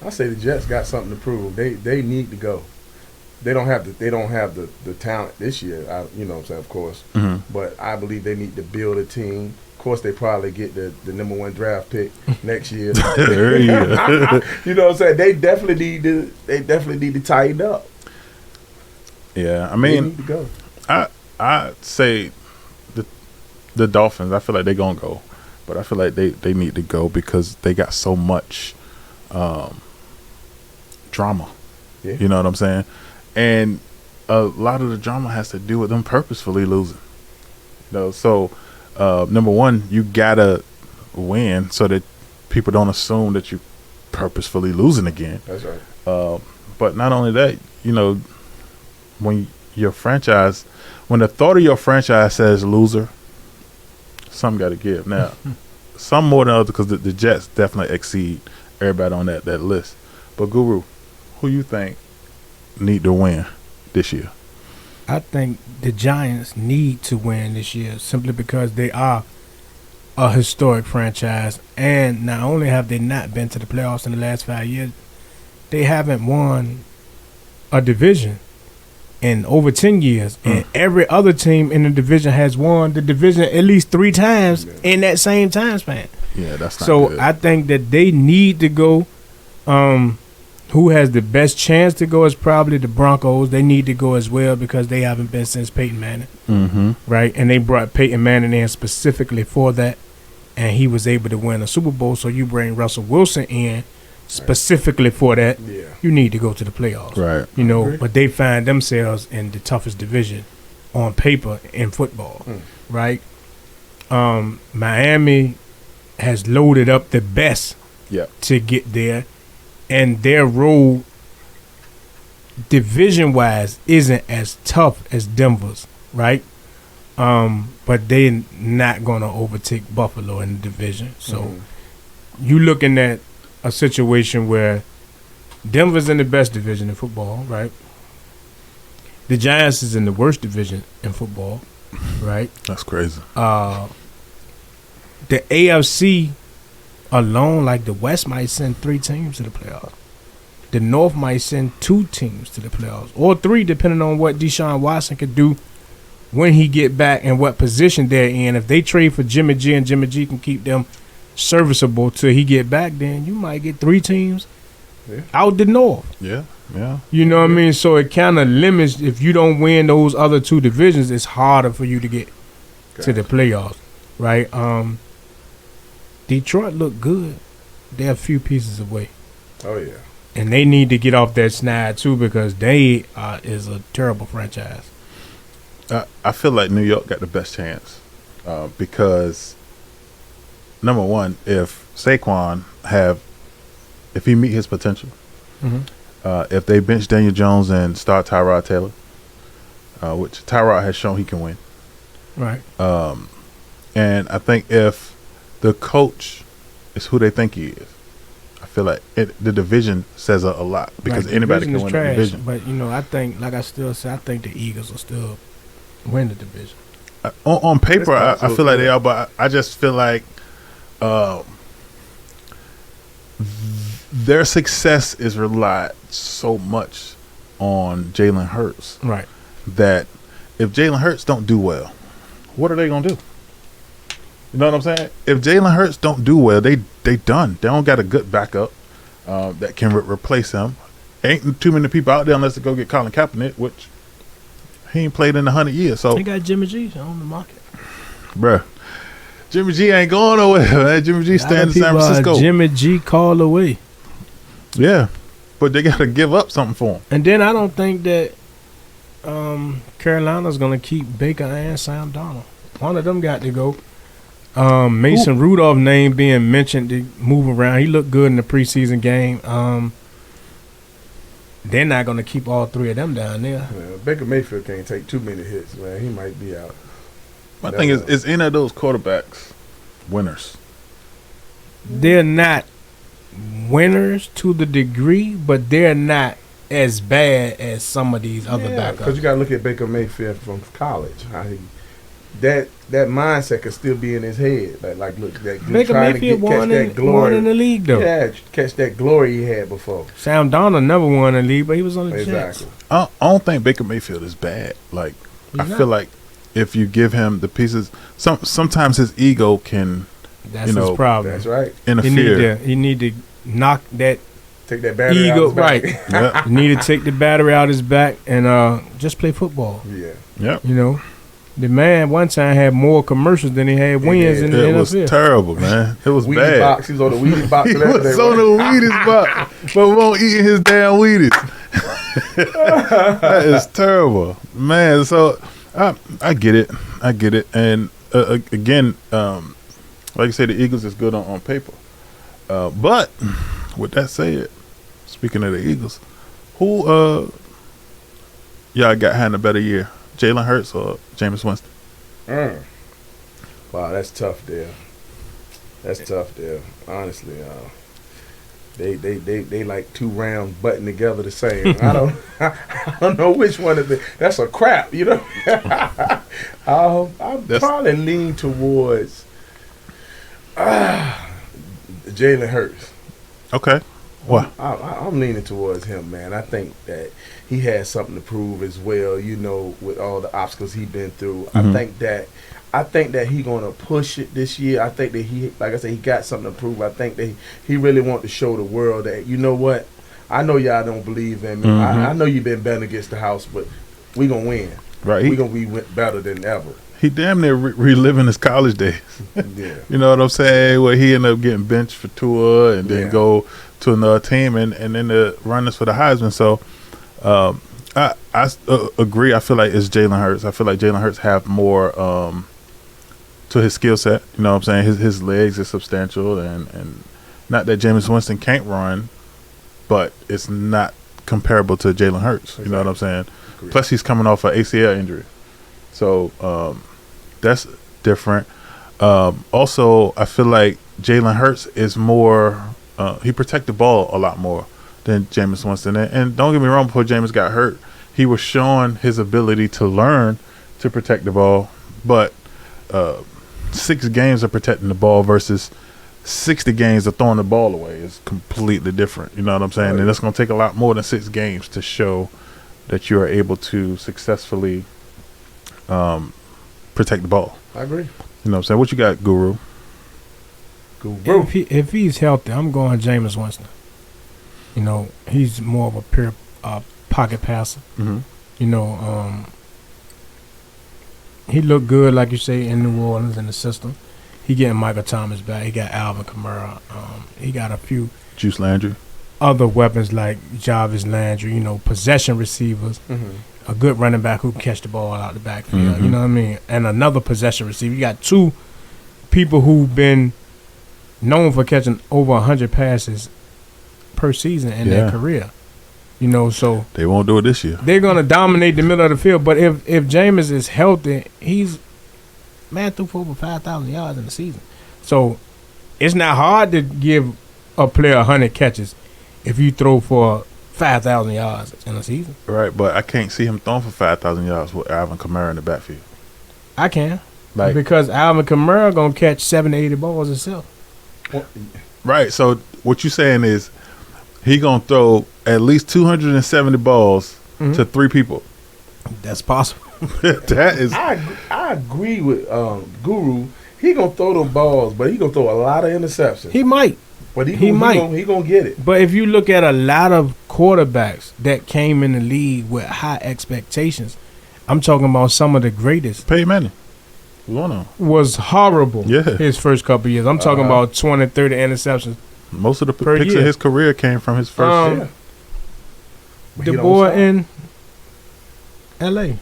I say the Jets got something to prove. They need to go. they don't have the talent this year. You know what I'm saying, of course. Mm-hmm. But I believe they need to build a team. Of course, they probably get the number 1 draft pick next year. Yeah. You know what I'm saying? They definitely need to tighten up. Yeah, I They mean, need to go. I'd say the Dolphins. I feel like they're gonna go, but I feel like they need to go because they got so much drama. Yeah. You know what I'm saying? And a lot of the drama has to do with them purposefully losing. You know, so number one, you gotta win so that people don't assume that you purposefully losing again. That's right. But not only that, you know, when the thought of your franchise says loser, some got to give. Now, some more than others because the Jets definitely exceed everybody on that list. But Guru, who you think need to win this year? I think the Giants need to win this year simply because they are a historic franchise, and not only have they not been to the playoffs in the last 5 years, they haven't won a division in over 10 years, and every other team in the division has won the division at least 3 times in that same time span. Yeah, that's not so good. I think that they need to go. Who has the best chance to go is probably the Broncos. They need to go as well because they haven't been since Peyton Manning, Mm-hmm. right? And they brought Peyton Manning in specifically for that, and he was able to win a Super Bowl. So you bring Russell Wilson in specifically for that. Yeah. You need to go to the playoffs. Right. You know, but they find themselves in the toughest division on paper in football, right? Miami has loaded up the best to get there, and their road division-wise isn't as tough as Denver's, right? But they're not going to overtake Buffalo in the division. So you looking at a situation where Denver's in the best division in football, right? The Giants is in the worst division in football, right? That's crazy. The AFC alone, like the West might send 3 teams to the playoffs. The North might send 2 teams to the playoffs, or 3, depending on what Deshaun Watson could do when he get back and what position they're in. If they trade for Jimmy G and Jimmy G can keep them serviceable till he get back, then you might get 3 teams out the North. Yeah. You know what I mean? So it kind of limits. If you don't win those other 2 divisions, it's harder for you to get to the playoffs, right? Detroit look good. They're a few pieces away. Oh, yeah. And they need to get off that snide, too, because they is a terrible franchise. I feel like New York got the best chance because, number one, if Saquon if he meet his potential, if they bench Daniel Jones and start Tyrod Taylor, which Tyrod has shown he can win. Right. And I think if the coach is who they think he is, I feel like the division says a lot because anybody can win the division. But, you know, I think, like I still say, I think the Eagles will still win the division. On paper, I feel like they are, but I just feel like their success is relied so much on Jalen Hurts. Right. That if Jalen Hurts don't do well, what are they going to do? You know what I'm saying? If Jalen Hurts don't do well, they done. They don't got a good backup that can replace him. Ain't too many people out there unless they go get Colin Kaepernick, which he ain't played in 100 years. So they got Jimmy G on the market. Bruh. Jimmy G ain't going nowhere, man. Jimmy G staying in San Francisco. Jimmy G call away. Yeah. But they got to give up something for him. And then I don't think that Carolina's going to keep Baker and Sam Darnold. One of them got to go. Mason Rudolph name being mentioned to move around. He looked good in the preseason game. They're not going to keep all 3 of them down there. Yeah, Baker Mayfield can't take too many hits, man. He might be out. My thing is any of those quarterbacks winners? They're not winners to the degree, but they're not as bad as some of these other backups. Because you got to look at Baker Mayfield from college. How he that mindset could still be in his head. Like look, that Baker trying to Mayfield catch that glory. won in the league, though. Yeah, catch that glory he had before. Sam Darnold never won in the league, but he was on the Jets. Exactly. I don't think Baker Mayfield is bad. Like, I feel like if you give him the pieces, sometimes his ego can, That's his problem. That's right. interfere. He need to knock that Take that battery out ego, his back. right. Yeah. You need to take the battery out his back and just play football. Yeah. Yep. You know, the man one time had more commercials than he had wins in the It NFL. was terrible, man. It was Weedy bad. box. He was on the Weedy box. He was on the Wheaties box, but won't eat his damn Wheaties. That is terrible, man. So I get it, and again, like I said, the Eagles is good on paper, but with that said, speaking of the Eagles, who y'all got having a better year, Jalen Hurts or Jameis Winston? Wow, that's tough there. Honestly, they like two rounds buttoned together the same. I don't know which one of the. That's a crap, you know. I'll probably lean towards Jalen Hurts. Okay. What? I'm leaning towards him, man. I think that he has something to prove as well. You know, with all the obstacles he's been through, Mm-hmm. I think that he's gonna push it this year. I think that he, like I said, he got something to prove. I think that he really wants to show the world that, you know what, I know y'all don't believe in me. I know you've been betting against the house, but we gonna win. Right. We gonna be better than ever. He damn near reliving his college days. Yeah. You know what I'm saying? Where he ended up getting benched for Tua and then go to another team and then the runners for the Heisman. So I agree. I feel like it's Jalen Hurts. I feel like Jalen Hurts have more to his skill set. You know what I'm saying? His legs is substantial and not that Jameis Winston can't run, but it's not comparable to Jalen Hurts. Exactly. You know what I'm saying? Agreed. Plus he's coming off an ACL injury. So that's different. Also, I feel like Jalen Hurts is more he protect the ball a lot more than Jameis Winston. And don't get me wrong, before Jameis got hurt, he was showing his ability to learn to protect the ball. But 6 games of protecting the ball versus 60 games of throwing the ball away is completely different. You know what I'm saying? Right. And it's going to take a lot more than 6 games to show that you are able to successfully protect the ball. I agree. You know what I'm saying? What you got, Guru? If he's healthy, I'm going Jameis Winston. You know, he's more of a pure pocket passer. Mm-hmm. You know, he looked good, like you say, in New Orleans in the system. He getting Michael Thomas back. He got Alvin Kamara. He got a few Juice Landry. Other weapons like Jarvis Landry. You know, possession receivers. A good running back who can catch the ball out the backfield. You know what I mean? And another possession receiver. You got 2 people who've been known for catching over 100 passes per season in their career. You know, so they won't do it this year. They're gonna dominate the middle of the field. But if Jameis is healthy, he's threw for over 5,000 yards in the season. So it's not hard to give a player 100 catches if you throw for 5,000 yards in a season. Right, but I can't see him throwing for 5,000 yards with Alvin Kamara in the backfield. I can, because Alvin Kamara gonna catch 70, 80 balls himself. Right. So what you saying is he gonna throw at least 270 balls to 3 people. That's possible. That is. I agree with Guru. He gonna throw them balls, but he gonna throw a lot of interceptions. He might. But he gonna get it. But if you look at a lot of quarterbacks that came in the league with high expectations, I'm talking about some of the greatest. Peyton Manning. Was horrible his first couple of years. I'm talking about 20, 30 interceptions. Most of the picks of his career came from his first year. The boy in L.A.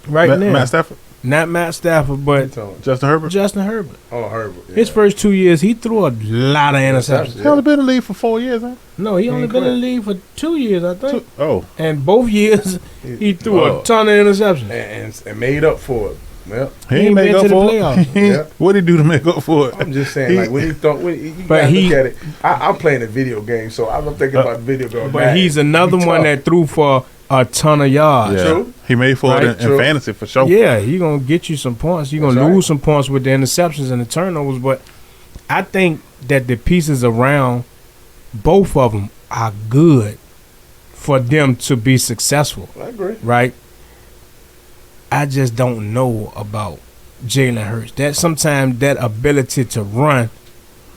now. Matt Stafford? Not Matt Stafford, but Justin Herbert? Justin Herbert. Oh, Herbert. Yeah. His first 2 years, he threw a lot of interceptions. He only been in the league for 4 years, huh? No, he only been in the league for 2 years, I think. And both years, he threw a ton of interceptions. And made up for it. Well, he ain't make up for it. What did he do to make up for it? I'm just saying, like, when he thought, you gotta look at it. I'm playing a video game, so I'm thinking about video game. But he's another one that threw for a ton of yards. Yeah. True. He made for it in fantasy for sure. Yeah, he gonna get you some points. You're gonna lose some points with the interceptions and the turnovers, but I think that the pieces around both of them are good for them to be successful. I agree. Right? I just don't know about Jalen Hurts. That sometimes that ability to run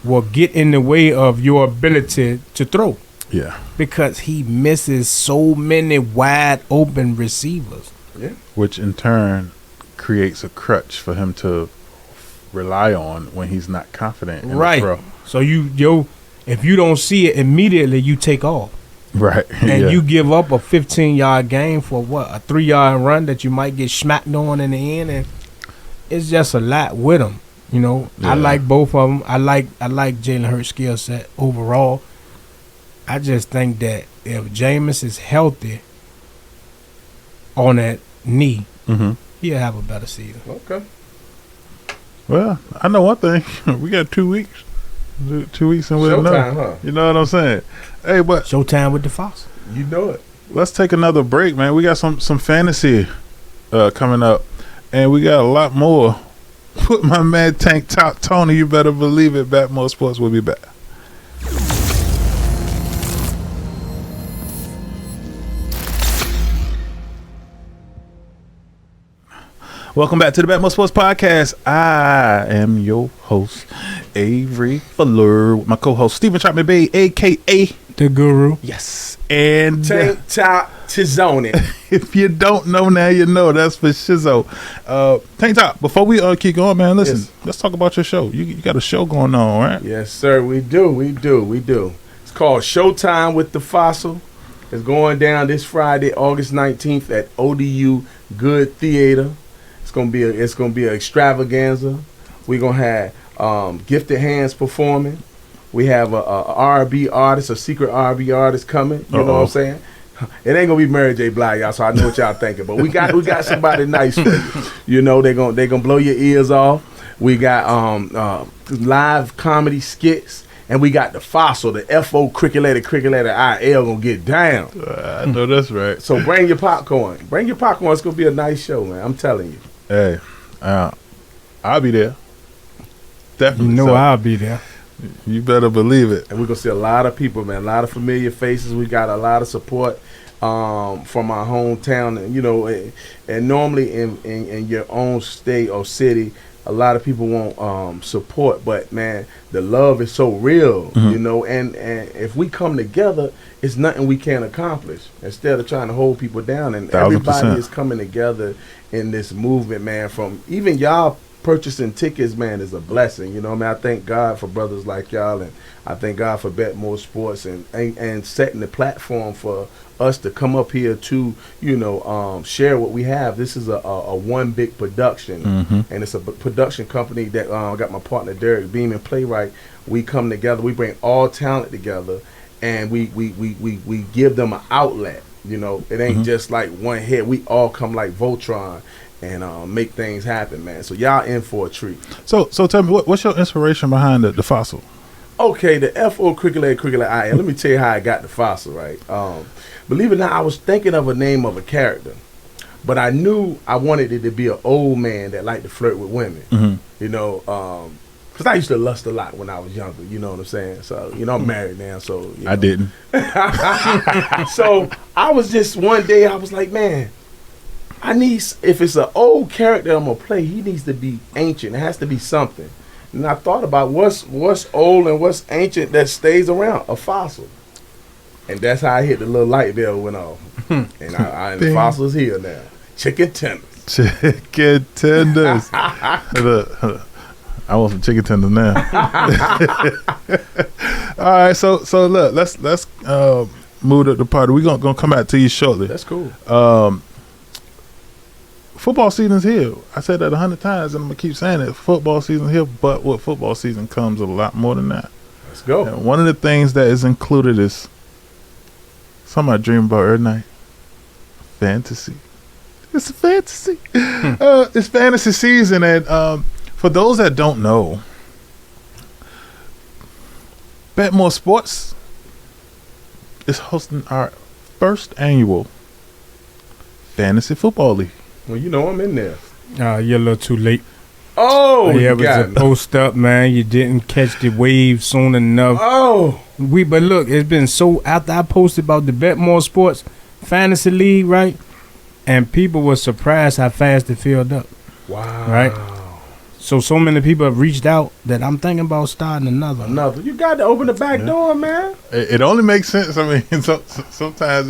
will get in the way of your ability to throw. Yeah. Because he misses so many wide open receivers. Yeah. Which in turn creates a crutch for him to rely on when he's not confident in the throw. So if you don't see it immediately, you take off. Right. And you give up a 15-yard gain for what? A 3-yard run that you might get smacked on in the end, and it's just a lot with him. You know, I like both of them. I like Jalen Hurts' skill set overall. I just think that if Jameis is healthy on that knee, he'll have a better season. Okay. Well, I know one thing. We got 2 weeks. 2 weeks and we'll know. Showtime, huh? You know what I'm saying? Hey, but Showtime with the Fox. You know it. let's take another break, man. We got some fantasy coming up, and we got a lot more. Put my man Tank Top Tony, you better believe it. Batmore Sports will be back. Welcome back to the Betmore Sports Podcast. I am your host, Avery Fuller, with my co-host, Stephen Chapman Bay, a.k.a. The Guru. Yes. And Tank Top Tizone. if you don't know now, you know. That's for Shizzo. Tank Top, before we keep going, man, listen, let's talk about your show. You got a show going on, right? Yes, sir. We do. It's called Showtime with the Fossil. It's going down this Friday, August 19th at ODU Good Theater. It's gonna be an extravaganza. We're gonna have Gifted Hands performing. We have a R&B artist, a secret R&B artist coming. You know what I'm saying? It ain't gonna be Mary J. Blige, y'all. So I know what y'all thinking, but we got somebody nice for you. You know they gonna blow your ears off. We got live comedy skits. And we got the Fossil, the F-O cricket letter I-L gonna get down. I know that's right. So bring your popcorn. It's gonna be a nice show, man. I'm telling you. Hey, I'll be there. Definitely. You know so I'll be there. You better believe it. And we're gonna see a lot of people, man. A lot of familiar faces. We got a lot of support from our hometown, and you know, and normally in your own state or city, a lot of people want support, but man, the love is so real, you know, and if we come together, it's nothing we can't accomplish. Instead of trying to hold people down, and 1,000%. everybody is coming together in this movement, man. From even y'all purchasing tickets, man, is a blessing. You know, I mean, I thank God for brothers like y'all, and I thank God for BetMore Sports and setting the platform for us to come up here to, you know, share what we have. This is a one big production, and it's a production company that I got my partner Derek Beam and Playwright. We come together, we bring all talent together, and we give them an outlet. You know, it ain't just like one hit. We all come like Voltron and make things happen, man. So y'all in for a treat. So tell me, what's your inspiration behind the Fossil? Okay, the F-O cricket I. Let me tell you how I got the Fossil, right? Believe it or not, I was thinking of a name of a character, but I knew I wanted it to be an old man that liked to flirt with women. You know, because I used to lust a lot when I was younger. You know what I'm saying? So, you know, I'm married now, so. You know. I didn't. So I was just, one day I was like, man, if it's an old character I'm going to play, he needs to be ancient. It has to be something. And I thought about what's old and what's ancient that stays around, a fossil. And that's how I hit the little light bell went off. And the fossil's here now. Chicken tenders. Chicken tenders. I want some chicken tenders now. All right, so look, let's move to the party. We're gonna come back to you shortly. That's cool. Football season's here. I said that 100 times, and I'm gonna keep saying it. Football season's here, but with football season comes a lot more than that. Let's go. And one of the things that is included is something I dream about every night. Fantasy. It's a fantasy. It's fantasy season, and for those that don't know, BetMore Sports is hosting our first annual fantasy football league. Well, you know I'm in there. You're a little too late. Oh, yeah, you it was got a me. post up, man. You didn't catch the wave soon enough. Oh, But look, it's been so after I posted about the BETMOORSPORTS Sports Fantasy League, right? And people were surprised how fast it filled up. wow. Right. So many people have reached out that I'm thinking about starting another. Another. You got to open the back door, man. It only makes sense. I mean, sometimes,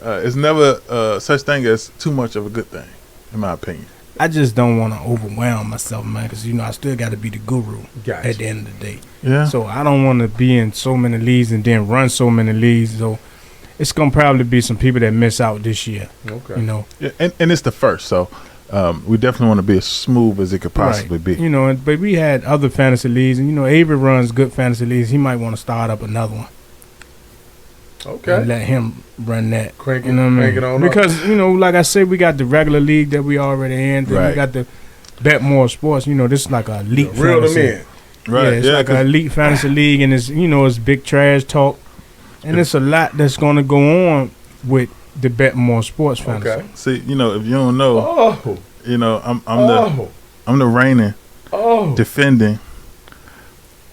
it's never such thing as too much of a good thing, in my opinion. I just don't want to overwhelm myself, man, because, I still got to be the guru Gotcha. at the end of the day. Yeah. So I don't want to be in so many leagues and then run so many leagues. So it's going to probably be some people that miss out this year. Okay. Yeah, and it's the first, so we definitely want to be as smooth as it could possibly be. But we had other fantasy leagues, and, Avery runs good fantasy leagues. He might want to start up another one. Okay. And let him run that. Crank it, You know what I crank mean? it on Because, like I said, we got the regular league that we already in. Then Right. we got the BETMOORSPORTS Sports. This is like a elite Reel them fantasy. in. Right. Yeah, it's like an elite fantasy league, and it's, it's big trash talk. And it's a lot that's going to go on with the BETMOORSPORTS Sports fantasy. Okay. See, if you don't know, Oh. I'm the reigning, Oh. defending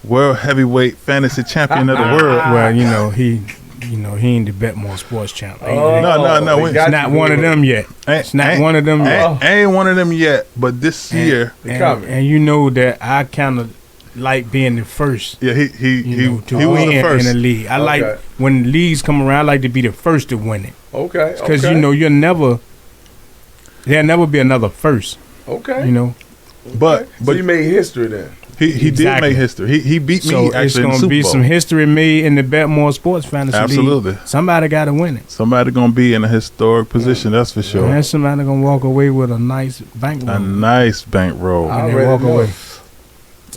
world heavyweight fantasy champion of the world. Well, he ain't the BETMOORSPORTS Sports champ. Oh. No, we it's got It's not you. one of them yet. It's not one of them yet. Ain't one of them yet, but this year, They coming. And you know that I kind of like being the first. yeah, he To was win the first. in the league. I like Okay. when leagues come around. I like to be the first to win it Okay. because okay. there'll never be another first. Okay. But So you made history then. he did Exactly. make history. He beat So me it's actually in the gonna Super be Bowl. some history made in the BETMOORSPORTS Sports Fantasy Absolutely. League. Somebody got to win it. Somebody gonna be in a historic position, that's for sure. And somebody gonna walk away with a nice bankroll. A nice bankroll. I And they already walk know. away.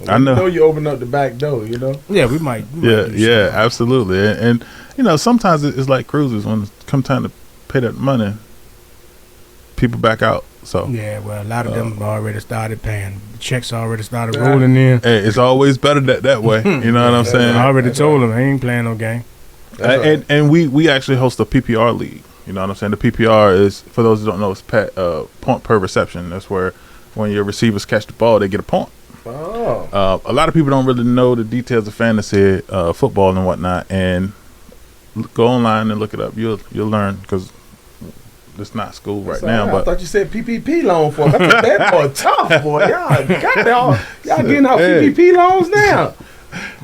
I know. You know you open up the back door, Yeah, we might. Yeah, absolutely. And sometimes it's like cruises. When it come time to pay that money, people back out. So Yeah, well, a lot of them have already started paying. The checks already started rolling in. hey, it's always better that way. You know what I'm saying? I already told them I ain't playing no game. And we actually host a PPR league. You know what I'm saying? The PPR is, for those who don't know, it's point per reception. That's where when your receivers catch the ball, they get a point. Oh. A lot of people don't really know the details of fantasy football and whatnot, and go online and look it up. You'll learn, because it's not school right now. I But thought you said PPP loan for me. That boy tough, boy. Y'all getting out Hey. PPP loans now.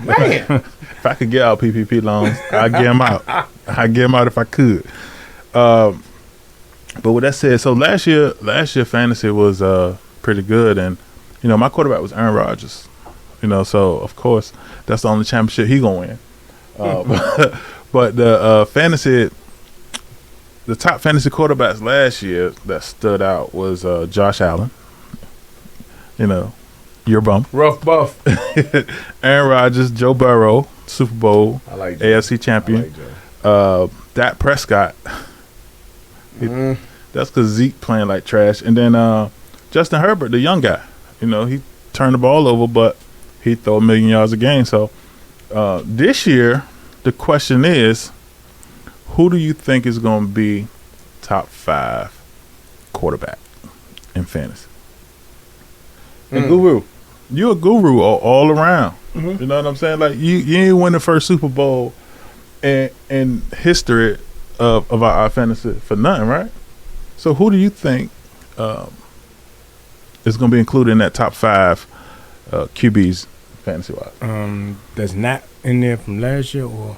Man. if I could get out PPP loans, I'd get them out. I'd get them out if I could. But with that said, so last year fantasy was pretty good, and my quarterback was Aaron Rodgers. So of course that's the only championship he gonna win. But the top fantasy quarterbacks last year that stood out was Josh Allen. Your bum. Rough buff. Aaron Rodgers, Joe Burrow, Super Bowl, I like Joe. AFC I champion. like Joe. Dak Prescott. Mm. That's because Zeke playing like trash. And then Justin Herbert, the young guy. He turned the ball over, but he throw 1 million yards a game. So this year, the question is, who do you think is going to be top 5 quarterback in fantasy? And guru. You're a guru all around. Mhm. You know what I'm saying? Like, you ain't win the first Super Bowl in history of our fantasy for nothing, right? So who do you think is going to be included in that top 5 QBs fantasy-wise? That's not in there from last year, or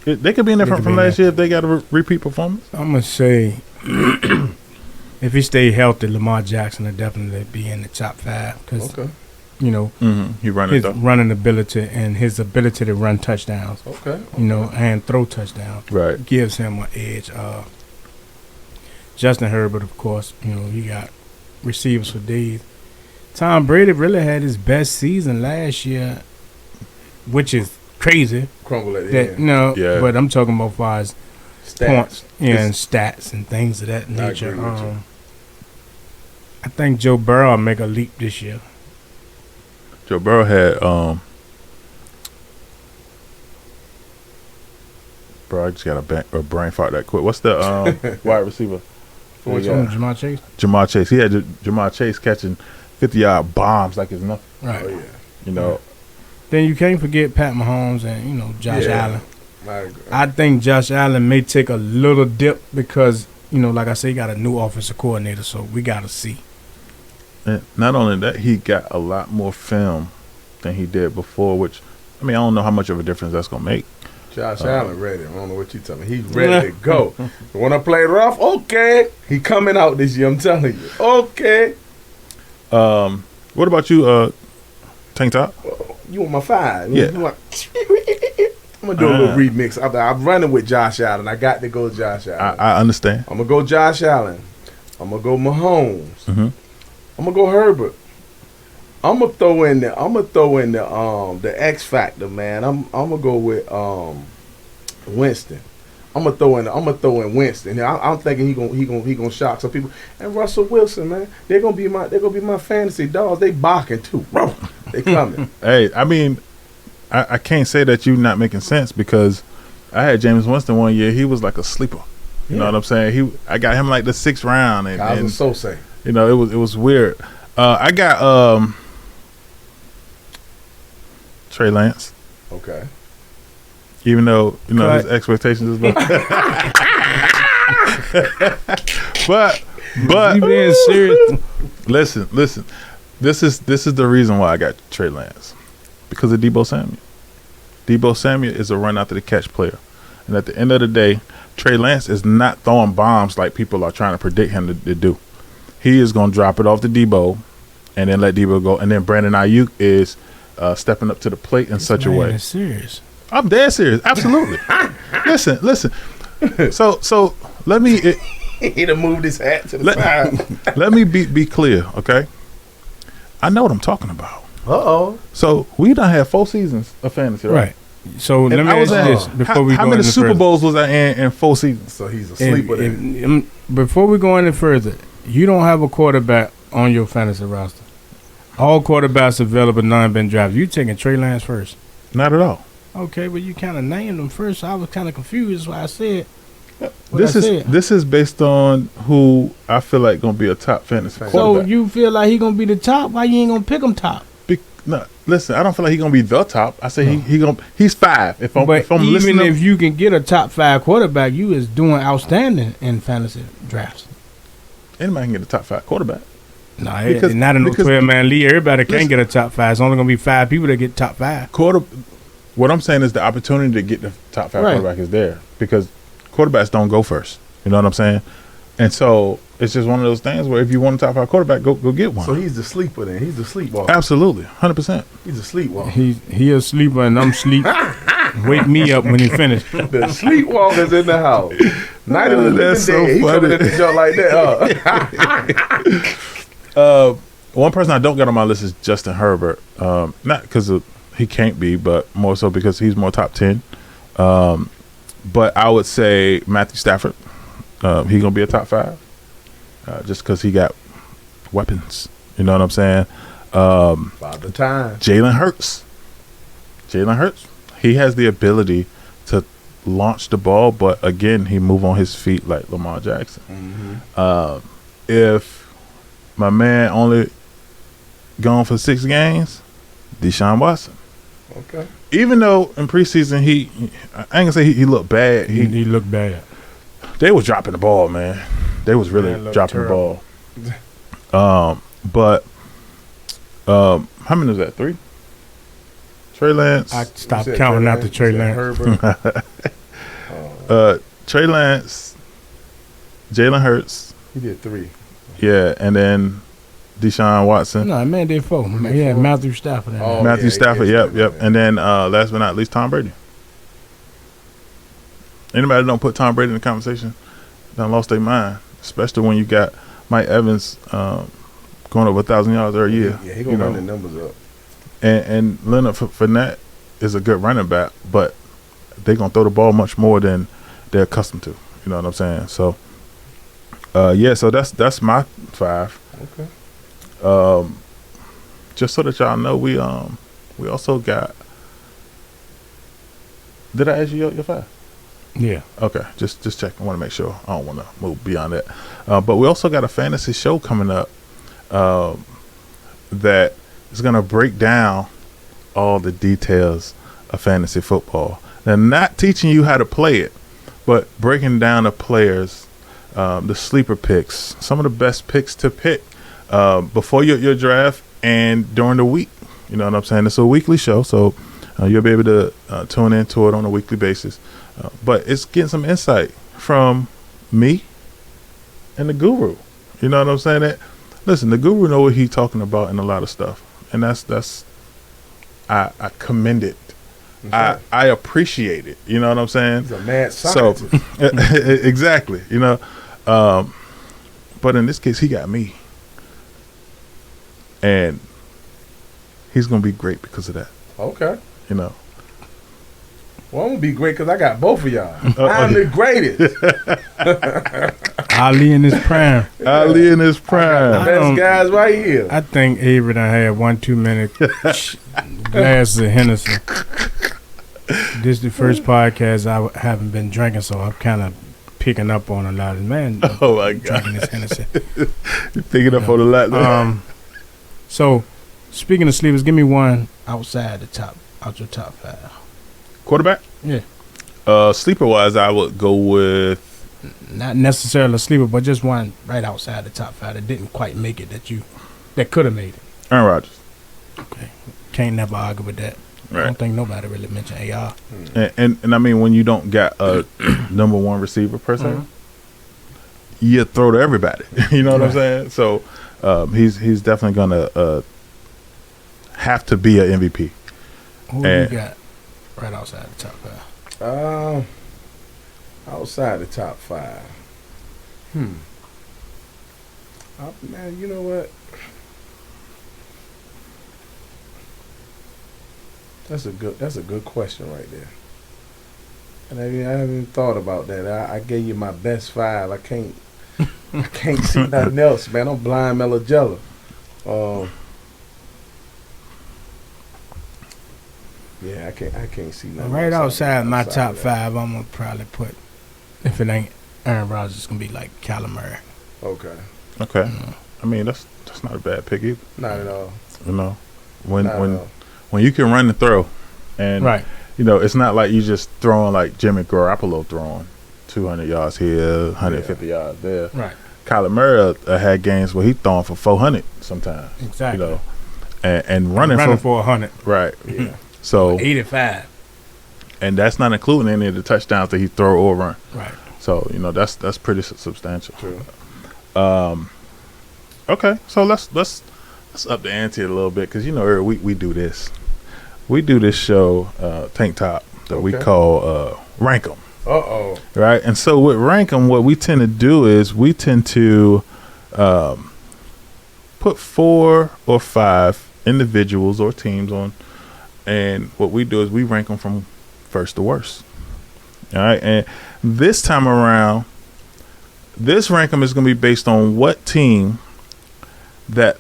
They could be in there They could from be in last year if they got a repeat performance. I'm gonna say if he stay healthy, Lamar Jackson will definitely be in the top 5 because Okay. He running his though. running ability and his ability to run touchdowns, Okay. and throw touchdowns Right. gives him an edge. Justin Herbert, of course, he got receivers for days. Tom Brady really had his best season last year, which is crazy. Crumble at the That end. Yeah. but I'm talking about as far as Stats. points and stats and things of that nature. agree with you. I think Joe Burrow will make a leap this year. Joe Burrow had bro, I just got a brain fart that quick. What's the wide receiver Which one? Jamar Chase? Jamar Chase. He had Jamar Chase catching 50-yard bombs like it's nothing. Right. Oh, yeah. You know. Then you can't forget Pat Mahomes and, you know, Josh Allen. I agree. I think Josh Allen may take a little dip because, you know, like I say, he got a new offensive coordinator, so we got to see. And not only that, he got a lot more film than he did before, which, I mean, I don't know how much of a difference that's going to make. Josh Allen ready. I don't know what you telling me. He's ready to go. When I play rough, okay. He coming out this year, I'm telling you. Okay. What about you, Tank Top? You want my 5? Yeah. I'm going to do a little remix. I'm running with Josh Allen. I got to go Josh Allen. I understand. I'm going to go Josh Allen. I'm going to go Mahomes. Mm-hmm. I'm going to go Herbert. I'm gonna throw in the X factor, man. I'm gonna go with Winston. I'm gonna throw in Winston. I'm thinking he gonna shock some people. And Russell Wilson, man, they're gonna be my fantasy dogs. They barking too. They coming. Hey, I mean, I can't say that you're not making sense because I had James Winston one year. He was like a sleeper. You know what I'm saying? I got him like the 6th round, and I was so say. You know, it was weird. I got Trey Lance. Okay. Even though, you know, his expectations is low. but you being serious? Listen. This is the reason why I got Trey Lance. Because of Debo Samuel. Debo Samuel is a run after the catch player. And at the end of the day, Trey Lance is not throwing bombs like people are trying to predict him to do. He is going to drop it off to Debo and then let Debo go. And then Brandon Ayuk is stepping up to the plate in such a way. Is serious. I'm dead serious. Absolutely. listen. So let me. He'd have moved his hat to the side. Let me be clear, okay? I know what I'm talking about. Uh-oh. So we done had 4 seasons of fantasy, right? So let me ask this before we go how many Super further. Bowls was I in 4 seasons? So he's a sleeper then. Before we go any further, you don't have a quarterback on your fantasy roster. All quarterbacks available, none been drafted. You taking Trey Lance first? Not at all. Okay, but you kind of named him first. So I was kind of confused. That's why I said. This is based on who I feel like gonna be a top fantasy quarterback. So you feel like he gonna be the top? Why you ain't gonna pick him top? No, listen. I don't feel like he gonna be the top. I say he's 5. If I'm even listening, if you can get a top 5 quarterback, you is doing outstanding in fantasy drafts. Anybody can get a top 5 quarterback. No, not in no 12-man league. Everybody can't get a top 5. It's only gonna be 5 people that get top 5. What I'm saying is the opportunity to get the top 5 quarterback is there because quarterbacks don't go first. You know what I'm saying? And so it's just one of those things where if you want a top 5 quarterback, go get one. So he's the sleeper then. He's the sleepwalker. Absolutely, 100%. He's a sleepwalker. He a sleeper and I'm sleep. Wake me up when he finished. The sleepwalker's in the house. Night of the living That's so dead. He funny. coming at the jump like that. One person I don't got on my list is Justin Herbert. Not because he can't be, but more so because he's more top 10. But I would say Matthew Stafford. He's gonna be a top 5, just because he got weapons. You know what I'm saying? About the time. Jalen Hurts. He has the ability to launch the ball, but again, he move on his feet like Lamar Jackson. Mm-hmm. If my man only gone for 6 games, Deshaun Watson. Okay. Even though in preseason I ain't gonna say he looked bad. He looked bad. They was dropping the ball, man. They was really dropping terrible. the ball. But how many was that? 3? Trey Lance. I stopped counting after Trey Lance. Trey Lance, Jalen Hurts. He did 3. Yeah, and then Deshaun Watson. No, man did 4. He had Matthew Stafford. Matthew Stafford, yep. And then last but not least, Tom Brady. Anybody that don't put Tom Brady in the conversation done lost their mind, especially when you got Mike Evans going over 1,000 yards every year. Yeah, he gonna run the numbers up. And Leonard Fournette is a good running back, but they're gonna throw the ball much more than they're accustomed to. You know what I'm saying? So, so that's my 5. Okay. Just so that y'all know, we also got. Did I ask you your 5? Yeah. Okay, just checking. I want to make sure. I don't want to move beyond that. But we also got a fantasy show coming up that is going to break down all the details of fantasy football. Now, not teaching you how to play it, but breaking down the players, the sleeper picks, some of the best picks to pick before your draft and during the week. You know what I'm saying? It's a weekly show, so you'll be able to tune into it on a weekly basis. But it's getting some insight from me and the guru. You know what I'm saying? Listen, the guru know what he's talking about in a lot of stuff, and that's I commend it. Okay. I appreciate it. You know what I'm saying? He's a mad scientist. So exactly. You know, but in this case, he got me, and he's gonna be great because of that. Okay. You know. Well, I'm going to be great because I got both of y'all. I'm the greatest. Ali in his prime. Ali in his prime. Best guys right here. I think Avery done had 1 too many glasses of Hennessy. This is the first podcast I haven't been drinking, so I'm kind of picking up on a lot of man. Oh my God. Drinking this Hennessy. You're picking up on a lot. So, speaking of sleepers, give me one out your top 5. Quarterback? Yeah. Sleeper wise, I would go with Not necessarily a sleeper, but just one right outside the top 5 that didn't quite make it that could have made it. Aaron Rodgers. Okay. Can't never argue with that. Right. I don't think nobody really mentioned AR. And I mean, when you don't got a number one receiver per se, you throw to everybody. You know what I'm saying? So he's definitely gonna have to be an MVP. Who do you got right outside the top 5? Outside the top 5. Man, you know what? That's a good question right there. And I haven't even thought about that. I gave you my best 5. I can't see nothing else, man. I'm blind Melagella. Yeah, I can't see nothing. Right outside my top 5, I'm gonna probably put, if it ain't Aaron Rodgers, it's gonna be like Kyler Murray. Okay. I mean, that's not a bad pick either. Not at all. You know, when you can run and throw, and you know, it's not like you just throwing like Jimmy Garoppolo throwing 200 yards here, 150 yards there. Right. Kyler Murray had games where he throwing for 400 sometimes. Exactly. You know, and running for 100. Right. Yeah. So 85. And that's not including any of the touchdowns that he throw or run. Right. So you know that's pretty substantial. True. Okay, so let's up the ante a little bit because you know we do this. We do this show Tank Top that we call Rank 'em. Right, and so with Rank 'em, what we tend to do is we tend to put 4 or 5 individuals or teams on, and what we do is we rank them from first to worst. All right, and this time around, this rank 'em is going to be based on what team that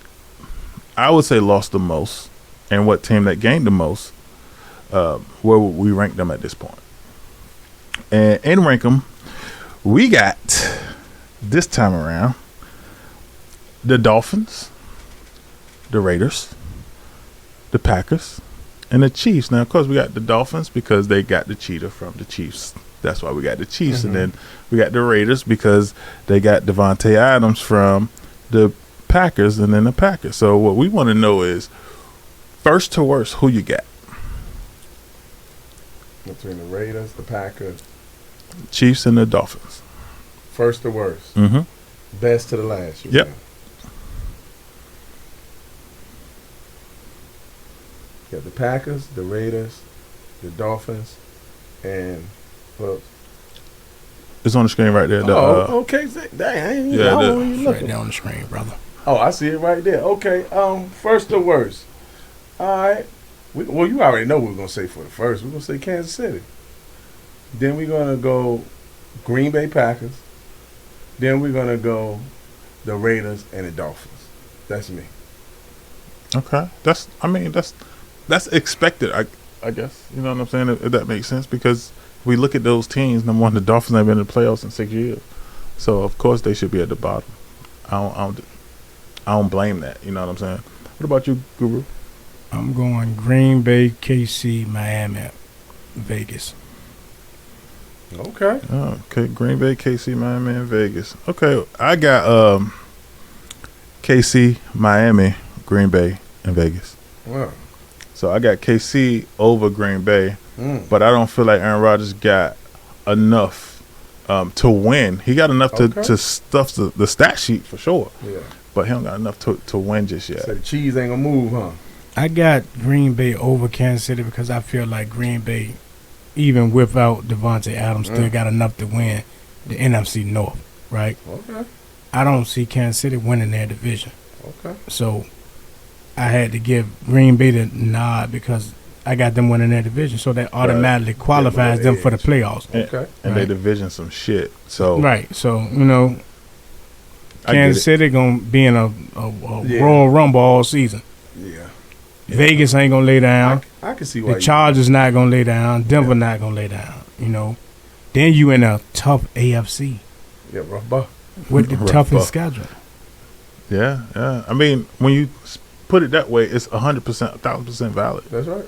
I would say lost the most and what team that gained the most, where we rank them at this point. And in rank 'em, we got this time around the Dolphins, the Raiders, the Packers, and the Chiefs. Now, of course, we got the Dolphins because they got the cheetah from the Chiefs. That's why we got the Chiefs. And then we got the Raiders because they got Devontae Adams from the Packers and then the Packers. So what we want to know is, first to worst, who you got? Between the Raiders, the Packers, Chiefs, and the Dolphins. First to worst. Mm-hmm. Best to the last. Yep. You got the Packers, the Raiders, the Dolphins, and well, it's on the screen right there. Okay. Dang, I ain't even Right there on the screen, brother. Oh, I see it right there. Okay. First to worst. All right. Well, you already know what we're gonna say for the first. We're gonna say Kansas City. Then we're gonna go Green Bay Packers. Then we're gonna go the Raiders and the Dolphins. That's me. Okay. That's expected, I guess. You know what I'm saying? If that makes sense, because we look at those teams. Number one, the Dolphins have been in the playoffs in 6 years, so of course they should be at the bottom. I don't blame that. You know what I'm saying? What about you, Guru? I'm going Green Bay, KC, Miami, Vegas. Okay. Oh, okay, Green Bay, KC, Miami, and Vegas. Okay, I got KC, Miami, Green Bay, and Vegas. Wow. So I got KC over Green Bay, but I don't feel like Aaron Rodgers got enough to win. He got enough to stuff the stat sheet for sure. Yeah. But he don't got enough to win just yet. So the cheese ain't gonna move, huh? I got Green Bay over Kansas City because I feel like Green Bay, even without Devontae Adams, still got enough to win the NFC North, right? Okay. I don't see Kansas City winning their division. Okay. So I had to give Green Bay the nod because I got them winning their division. So that automatically qualifies them for the playoffs. Okay. And their division some shit. So right. So, you know, Kansas City going to be in a Royal Rumble all season. Yeah. Vegas ain't going to lay down. I can see why. The Chargers not going to lay down. Denver not going to lay down, you know. Then you in a tough AFC. Yeah, rough buck. With the toughest schedule. Yeah. I mean, when you put it that way, it's 100%, 1,000% valid. That's right.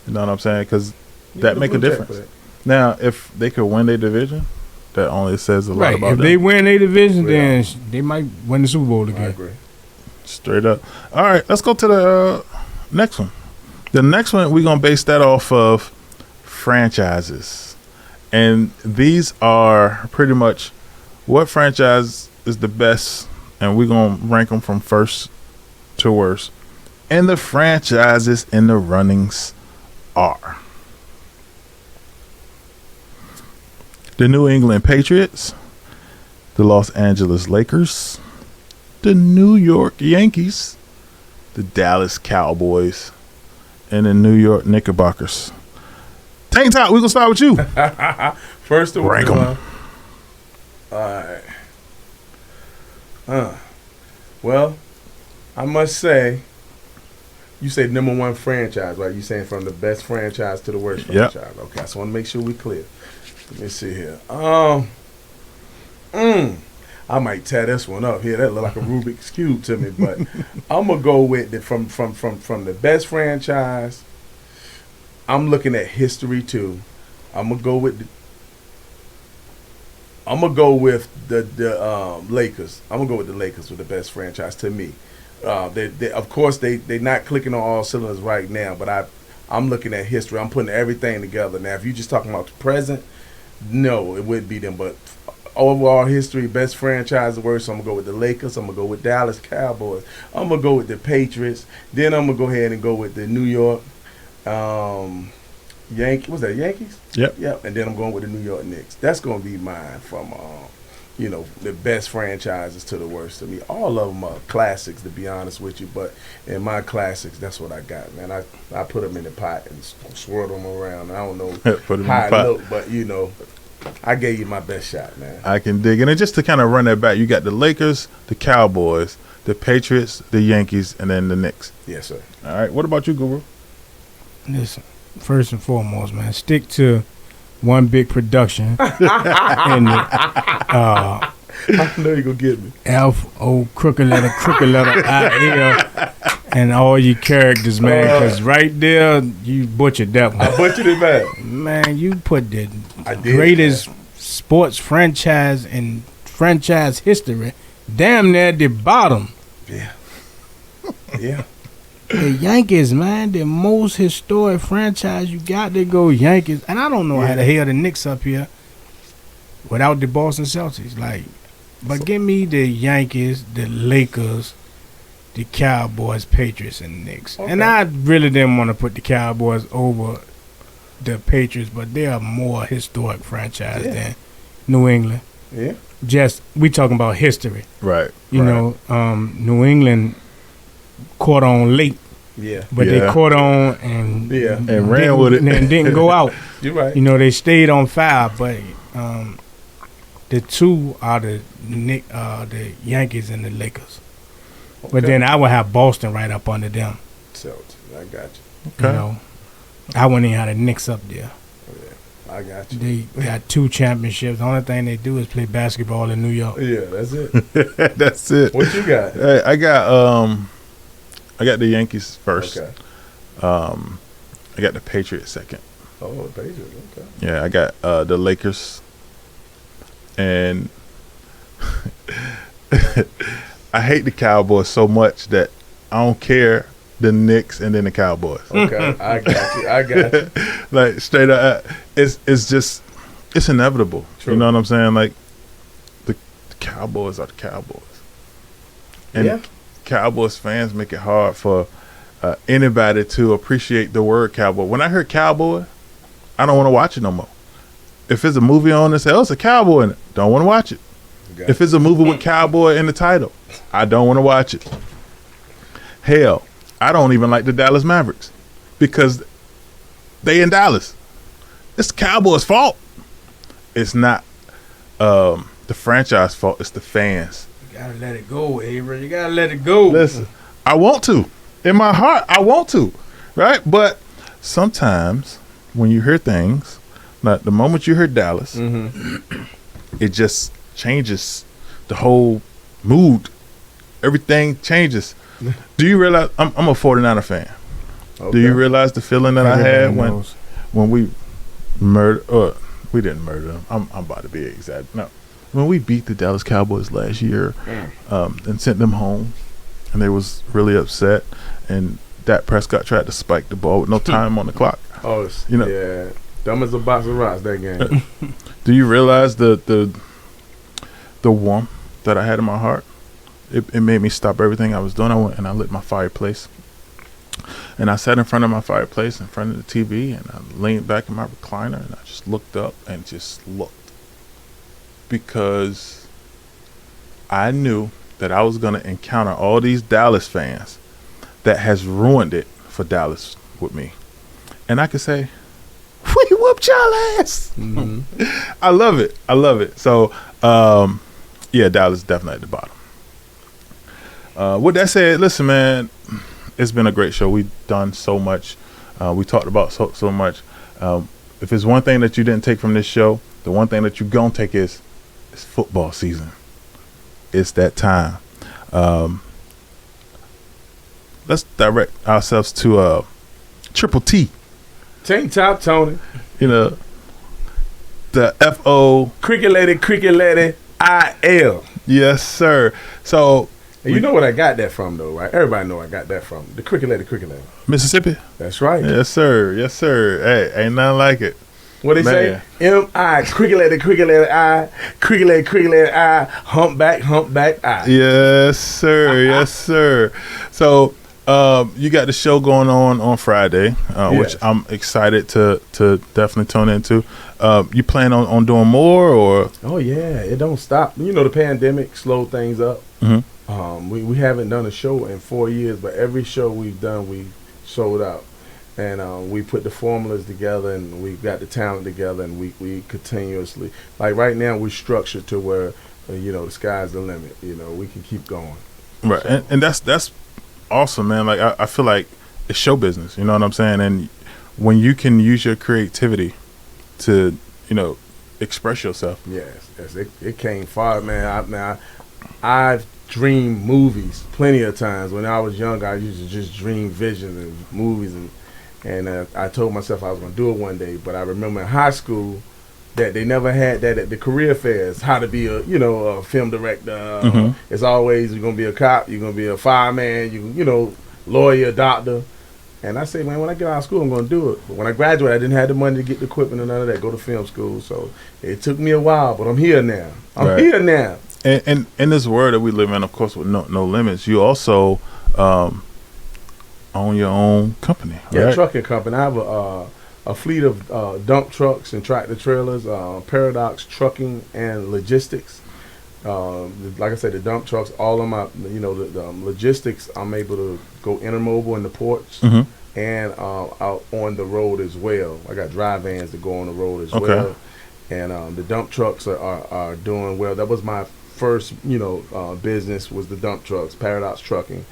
You know what I'm saying? Because that make a difference. Now, if they could win their division, that only says a lot about them. If they win their division, then they might win the Super Bowl again. I agree. Straight up. All right, let's go to the next one. The next one, we're going to base that off of franchises. And these are pretty much what franchise is the best, and we're going to rank them from first to worst. And the franchises in the runnings are the New England Patriots, the Los Angeles Lakers, the New York Yankees, the Dallas Cowboys, and the New York Knickerbockers. Tank Top, we're going to start with you. First of all, rank them. All right. Well, I must say, you say number one franchise, right? You saying from the best franchise to the worst franchise. Okay, so I want to make sure we clear. Let me see here. I might tear this one up here. That look like a Rubik's Cube to me, but I'm gonna go with the from the best franchise. I'm looking at history too. I'm gonna go with the Lakers. I'm gonna go with the Lakers with the best franchise to me. They of course they're not clicking on all cylinders right now, but I'm looking at history. I'm putting everything together. Now, if you're just talking about the present, no, it wouldn't be them. But overall history, best franchise, the worst. So I'm gonna go with the Lakers. I'm gonna go with Dallas Cowboys. I'm gonna go with the Patriots. Then I'm gonna go ahead and go with the New York Yankees. Was that Yankees? Yep. And then I'm going with the New York Knicks. That's gonna be mine from the best franchises to the worst to me. All of them are classics, to be honest with you. But in my classics, that's what I got, man. I put them in the pot and swirl them around. I don't know how I look, but I gave you my best shot, man. I can dig it. And just to kind of run that back, you got the Lakers, the Cowboys, the Patriots, the Yankees, and then the Knicks. Yes, sir. All right. What about you, Guru? Listen, first and foremost, man, stick to one big production. And I know you're going to get me. F-O, crooked letter, I-L, and all your characters, man, because right there, you butchered that one. I butchered it, man. Man, you put the greatest sports franchise in franchise history damn near at the bottom. Yeah. The Yankees, man, the most historic franchise. You got to go Yankees. And I don't know how the hell the Knicks up here without the Boston Celtics. But give me the Yankees, the Lakers, the Cowboys, Patriots, and Knicks. Okay. And I really didn't want to put the Cowboys over the Patriots, but they are more historic franchise than New England. Yeah. We talking about history. Right. You know, New England caught on late. Yeah. But they caught on and ran with it and didn't go out. You're right. They stayed on fire, but the two are the Yankees and the Lakers. Okay. But then I would have Boston right up under them. So I got you. Okay. I wouldn't even have the Knicks up there. I got you. They got 2 championships. The only thing they do is play basketball in New York. Yeah, that's it. That's it. What you got? Hey, I got the Yankees first. Okay. I got the Patriots second. Oh, the Patriots. Okay. Yeah, I got the Lakers, and I hate the Cowboys so much that I don't care the Knicks and then the Cowboys. Okay, I got you. Like straight up, it's inevitable. True. You know what I'm saying? Like the Cowboys are the Cowboys, and Yeah. Cowboys fans make it hard for anybody to appreciate the word cowboy. When I hear cowboy, I don't want to watch it no more. If it's a movie on and say, "Oh, it's a cowboy in it," don't want to watch it. Got If it's a movie with cowboy in the title, I don't want to watch it. Hell, I don't even like the Dallas Mavericks because they in Dallas. It's the Cowboys' fault. It's not the franchise fault. It's the fans. You gotta let it go, Avery. You gotta let it go. Listen, I want to. In my heart, I want to. Right? But sometimes when you hear things, like the moment you hear Dallas, it just changes the whole mood. Everything changes. Do you realize I'm a 49er fan? Okay. Do you realize the feeling that I had Everybody knows. when we murdered? We didn't murder them. I'm about to be exact. No, when we beat the Dallas Cowboys last year and sent them home, and they was really upset, and Dak Prescott tried to spike the ball with no time on the clock. Oh, You know. yeah. Dumb as a box of rocks, that game. Do you realize the warmth that I had in my heart? It made me stop everything I was doing. I went and I lit my fireplace. And I sat in front of my fireplace, in front of the TV, and I leaned back in my recliner, and I just looked up and just looked. Because I knew that I was going to encounter all these Dallas fans that has ruined it for Dallas with me. And I could say, we whooped y'all ass. I love it. I love it. So, yeah, Dallas is definitely at the bottom. With that said, listen, man, it's been a great show. We've done so much. We talked about so much. If there's one thing that you didn't take from this show, the one thing that you're going to take is it's football season. It's that time. Let's direct ourselves to Triple T. Tank Top Tony. You know, the F-O. Cricket lady, I-L. Yes, sir. So, And you know what I got that from, though, right? Everybody know I got that from. The cricket lady. Mississippi? That's right. Yes, sir. Yes, sir. Hey, ain't nothing like it. What they say? M-I, cricket lady, I, cricket lady, I, humpback, I. Yes, sir. Yes, sir. So, you got the show going on Friday, which I'm excited to definitely tune into. You plan on doing more, or? Oh, yeah. It don't stop. You know, the pandemic slowed things up. Mm-hmm. We haven't done a show in 4 years, but every show we've done, we sold out. And we put the formulas together, and we got the talent together, and we continuously, like right now, we're structured to where, the sky's the limit. We can keep going. Right, so. and that's awesome, man. Like I feel like it's show business. You know what I'm saying? And when you can use your creativity to, express yourself. Yes, it came far, man. I've dreamed movies plenty of times. When I was young, I used to just dream visions and movies, and I told myself I was going to do it one day. But I remember in high school that they never had that at the career fairs, how to be a film director. It's always you're going to be a cop, you're going to be a fireman, lawyer, doctor. And I say, man, when I get out of school, I'm going to do it. But when I graduated, I didn't have the money to get the equipment and none of that, go to film school. So it took me a while, but I'm here now. Here now. And in this world that we live in, of course, with no limits, you also own your own company. Yeah, right? Trucking company. I have a fleet of dump trucks and tractor trailers, Paradox Trucking and Logistics. Like I said, the dump trucks, all of my, the logistics, I'm able to go intermobile in the ports and out on the road as well. I got dry vans that go on the road as well. And the dump trucks are doing well. That was my first, business was the dump trucks, Paradox Trucking.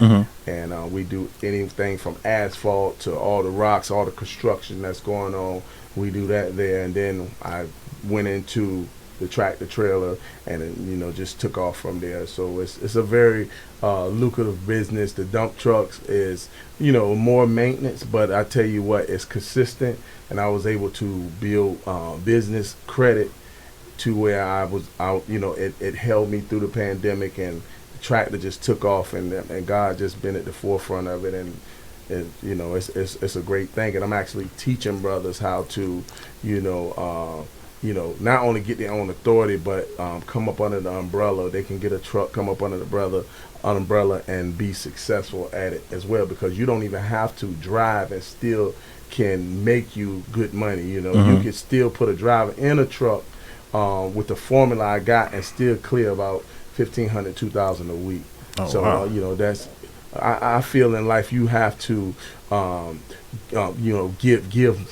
And we do anything from asphalt to all the rocks, all the construction that's going on we do that there, and then I went into the tractor trailer, and then, just took off from there. So it's a very lucrative business. The dump trucks is more maintenance, but I tell you what, it's consistent, and I was able to build business credit to where I was out. It held me through the pandemic, and the tractor just took off, and God just been at the forefront of it, and it's a great thing. And I'm actually teaching brothers how to not only get their own authority, but come up under the umbrella. They can get a truck, come up under the umbrella, and be successful at it as well, because you don't even have to drive and still can make you good money. You can still put a driver in a truck with the formula I got and still clear about $1,500, $2,000 a week. Oh, so wow. That's I feel in life you have to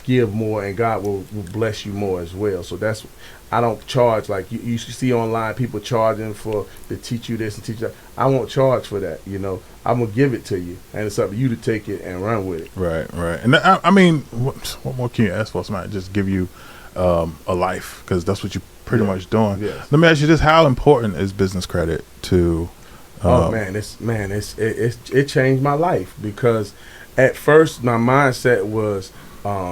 give more, and God will bless you more as well. So that's, I don't charge like you see online people charging to teach you this and teach that. I won't charge for that. I'm gonna give it to you, and it's up to you to take it and run with it. Right. And I mean, what more can you ask for? Somebody just give you a life, because that's what you're pretty much doing. Yes. Let me ask you this: how important is business credit to? It changed my life, because at first my mindset was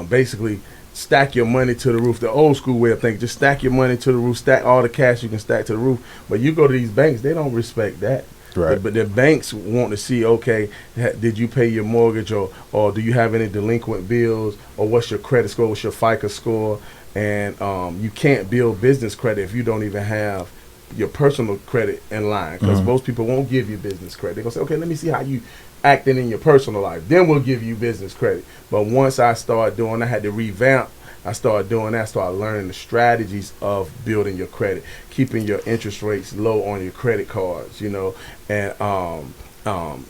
basically stack your money to the roof. The old school way of thinking, just stack your money to the roof, stack all the cash you can stack to the roof. But you go to these banks, they don't respect that. Right. But the banks want to see, okay, did you pay your mortgage, or do you have any delinquent bills, or what's your credit score, what's your FICO score? And you can't build business credit if you don't even have your personal credit in line, because most people won't give you business credit. They're going to say, okay, let me see how you acting in your personal life, then we'll give you business credit. But once I started doing, I had to revamp. I started doing that, started learning the strategies of building your credit, keeping your interest rates low on your credit cards, and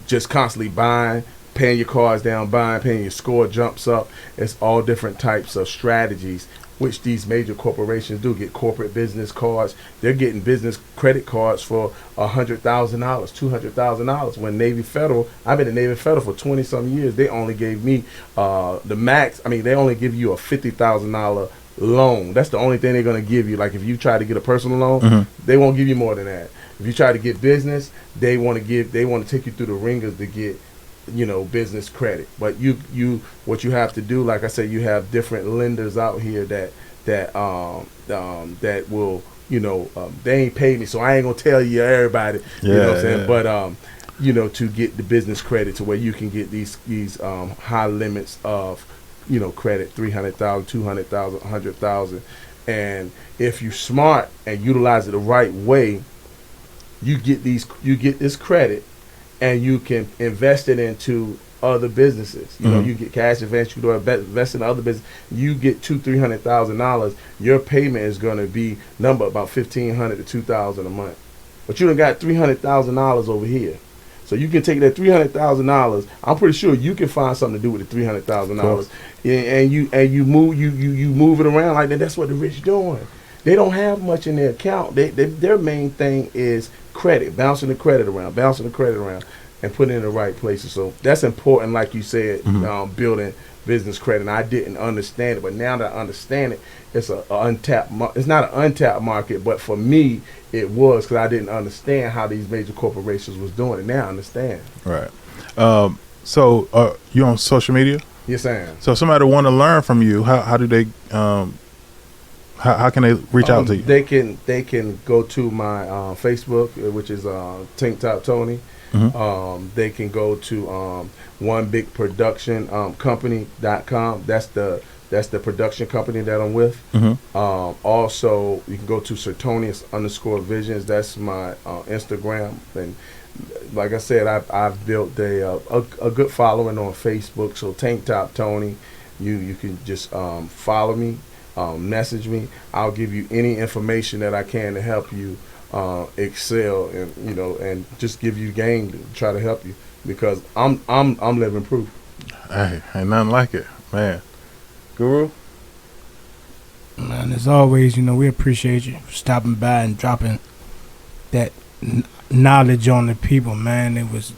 just constantly buying, paying your cards down, paying your score jumps up. It's all different types of strategies which these major corporations do. Get corporate business cards. They're getting business credit cards for $100,000, $200,000. When Navy Federal, I've been in Navy Federal for 20-some years, they only gave me the max. I mean, they only give you a $50,000 loan. That's the only thing they're going to give you. Like if you try to get a personal loan, they won't give you more than that. If you try to get business, they want to take you through the ringers to get business credit. But what you have to do, like I said, you have different lenders out here that will, they ain't paid me, so I ain't gonna tell you everybody, you know what I'm saying? But to get the business credit to where you can get these high limits of credit, $300,000, $200,000, $100,000, and if you smart and utilize it the right way, you get this credit, and you can invest it into other businesses. You get cash advance, you can invest in other business. You get $200,000, your payment is going to be about $1,500 to $2,000 a month. But you done got $300,000 over here. So you can take that $300,000. I'm pretty sure you can find something to do with the $300,000, and you move it around like that. That's what the rich doing. They don't have much in their account. Their main thing is credit, bouncing the credit around, and putting it in the right places. So that's important, like you said, building business credit. And I didn't understand it, but now that I understand it, it's it's not an untapped market, but for me, it was, because I didn't understand how these major corporations was doing it. Now I understand. Right. So you on social media? Yes, I am. So if somebody want to learn from you, how do they? How can they reach out to you? They can go to my Facebook, which is Tank Top Tony. They can go to onebigproductioncompany.com. That's the production company that I'm with. Also, you can go to Sertonius_Visions. That's my Instagram. And like I said, I've built a good following on Facebook. So Tank Top Tony, you can just follow me. Message me. I'll give you any information that I can to help you excel, and and just give you game to try to help you, because I'm living proof. Hey, ain't nothing like it, man. Guru, man, as always, we appreciate you stopping by and dropping that knowledge on the people, man. It was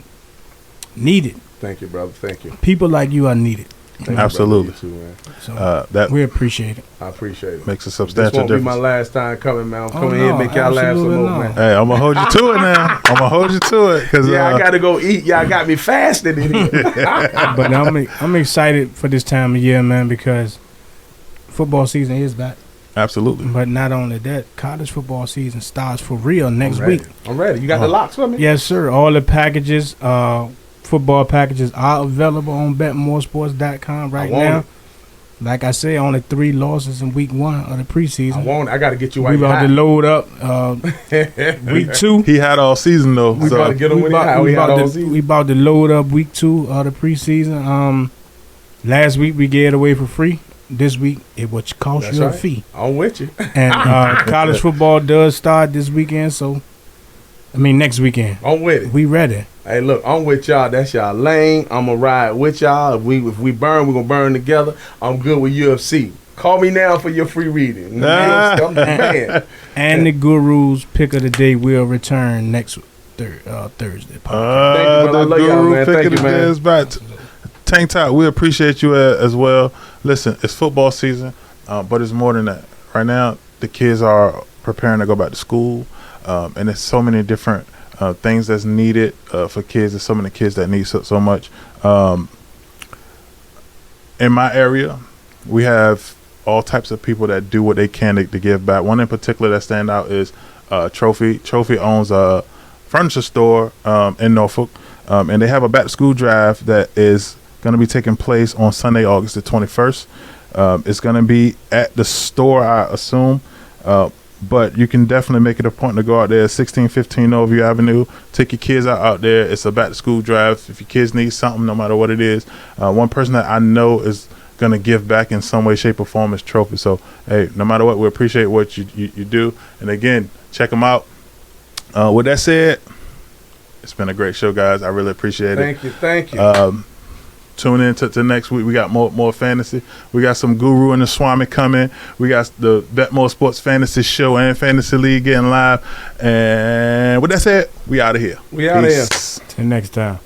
needed. Thank you, brother. Thank you. People like you are needed. Absolutely. You too, man. So That we appreciate it. I appreciate it. makes a This substantial won't be my difference. last time coming, man. I'm coming no, here and make y'all laugh some absolutely more, not. man. Hey, I'm gonna hold you to it now. I'm gonna hold you to it because Yeah, I gotta go eat. Y'all got me fasting in here. But I'm excited for this time of year, man, because football season is back. absolutely. But not only that, college football season starts for real next week. I'm ready. You got the locks for me? Yes, sir. All the packages, football packages are available on BETMOORSPORTS.com right now. it. Like I say, only 3 losses in week 1 of the preseason. I gotta get you while We you about to hot. load up week 2. He had all season though. We so about to get him when he hot. We had all season. We about to load up week 2 of the preseason. Last week we gave it away for free. This week it would cost That's you a right. fee. I'm with you. And college football does start this weekend, so next weekend. I'm with it. We ready. Hey, look, I'm with y'all. That's y'all lane. I'm gonna ride with y'all. If we burn, we're gonna burn together. I'm good with UFC. Call me now for your free reading. I'm the man. And the Guru's pick of the day will return next Thursday. Thank you, man. I the love y'all, guru man. pick Thank of you, the man. day is back. Tank Top, we appreciate you as well. Listen, it's football season, but it's more than that. Right now, the kids are preparing to go back to school, and there's so many different things that's needed for kids. There's so many kids that need so much. In my area, we have all types of people that do what they can to give back. One in particular that stand out is Trophy. Trophy owns a furniture store in Norfolk, and they have a back to school drive that is going to be taking place on Sunday, August the 21st. It's going to be at the store, I assume, but you can definitely make it a point to go out there, 1615 Norview Avenue. Take your kids out there. It's a back to school drive. If your kids need something, no matter what it is, one person that I know is going to give back in some way, shape, or form is Trophy. So, hey, no matter what, we appreciate what you do. And again, check them out. With that said, it's been a great show, guys. I really appreciate it. Thank you. Tune in to next week. We got more fantasy. We got some Guru and the Swami coming. We got the BetMore Sports Fantasy Show and Fantasy League getting live. And with that said, we out of here. We out of here. Till next time.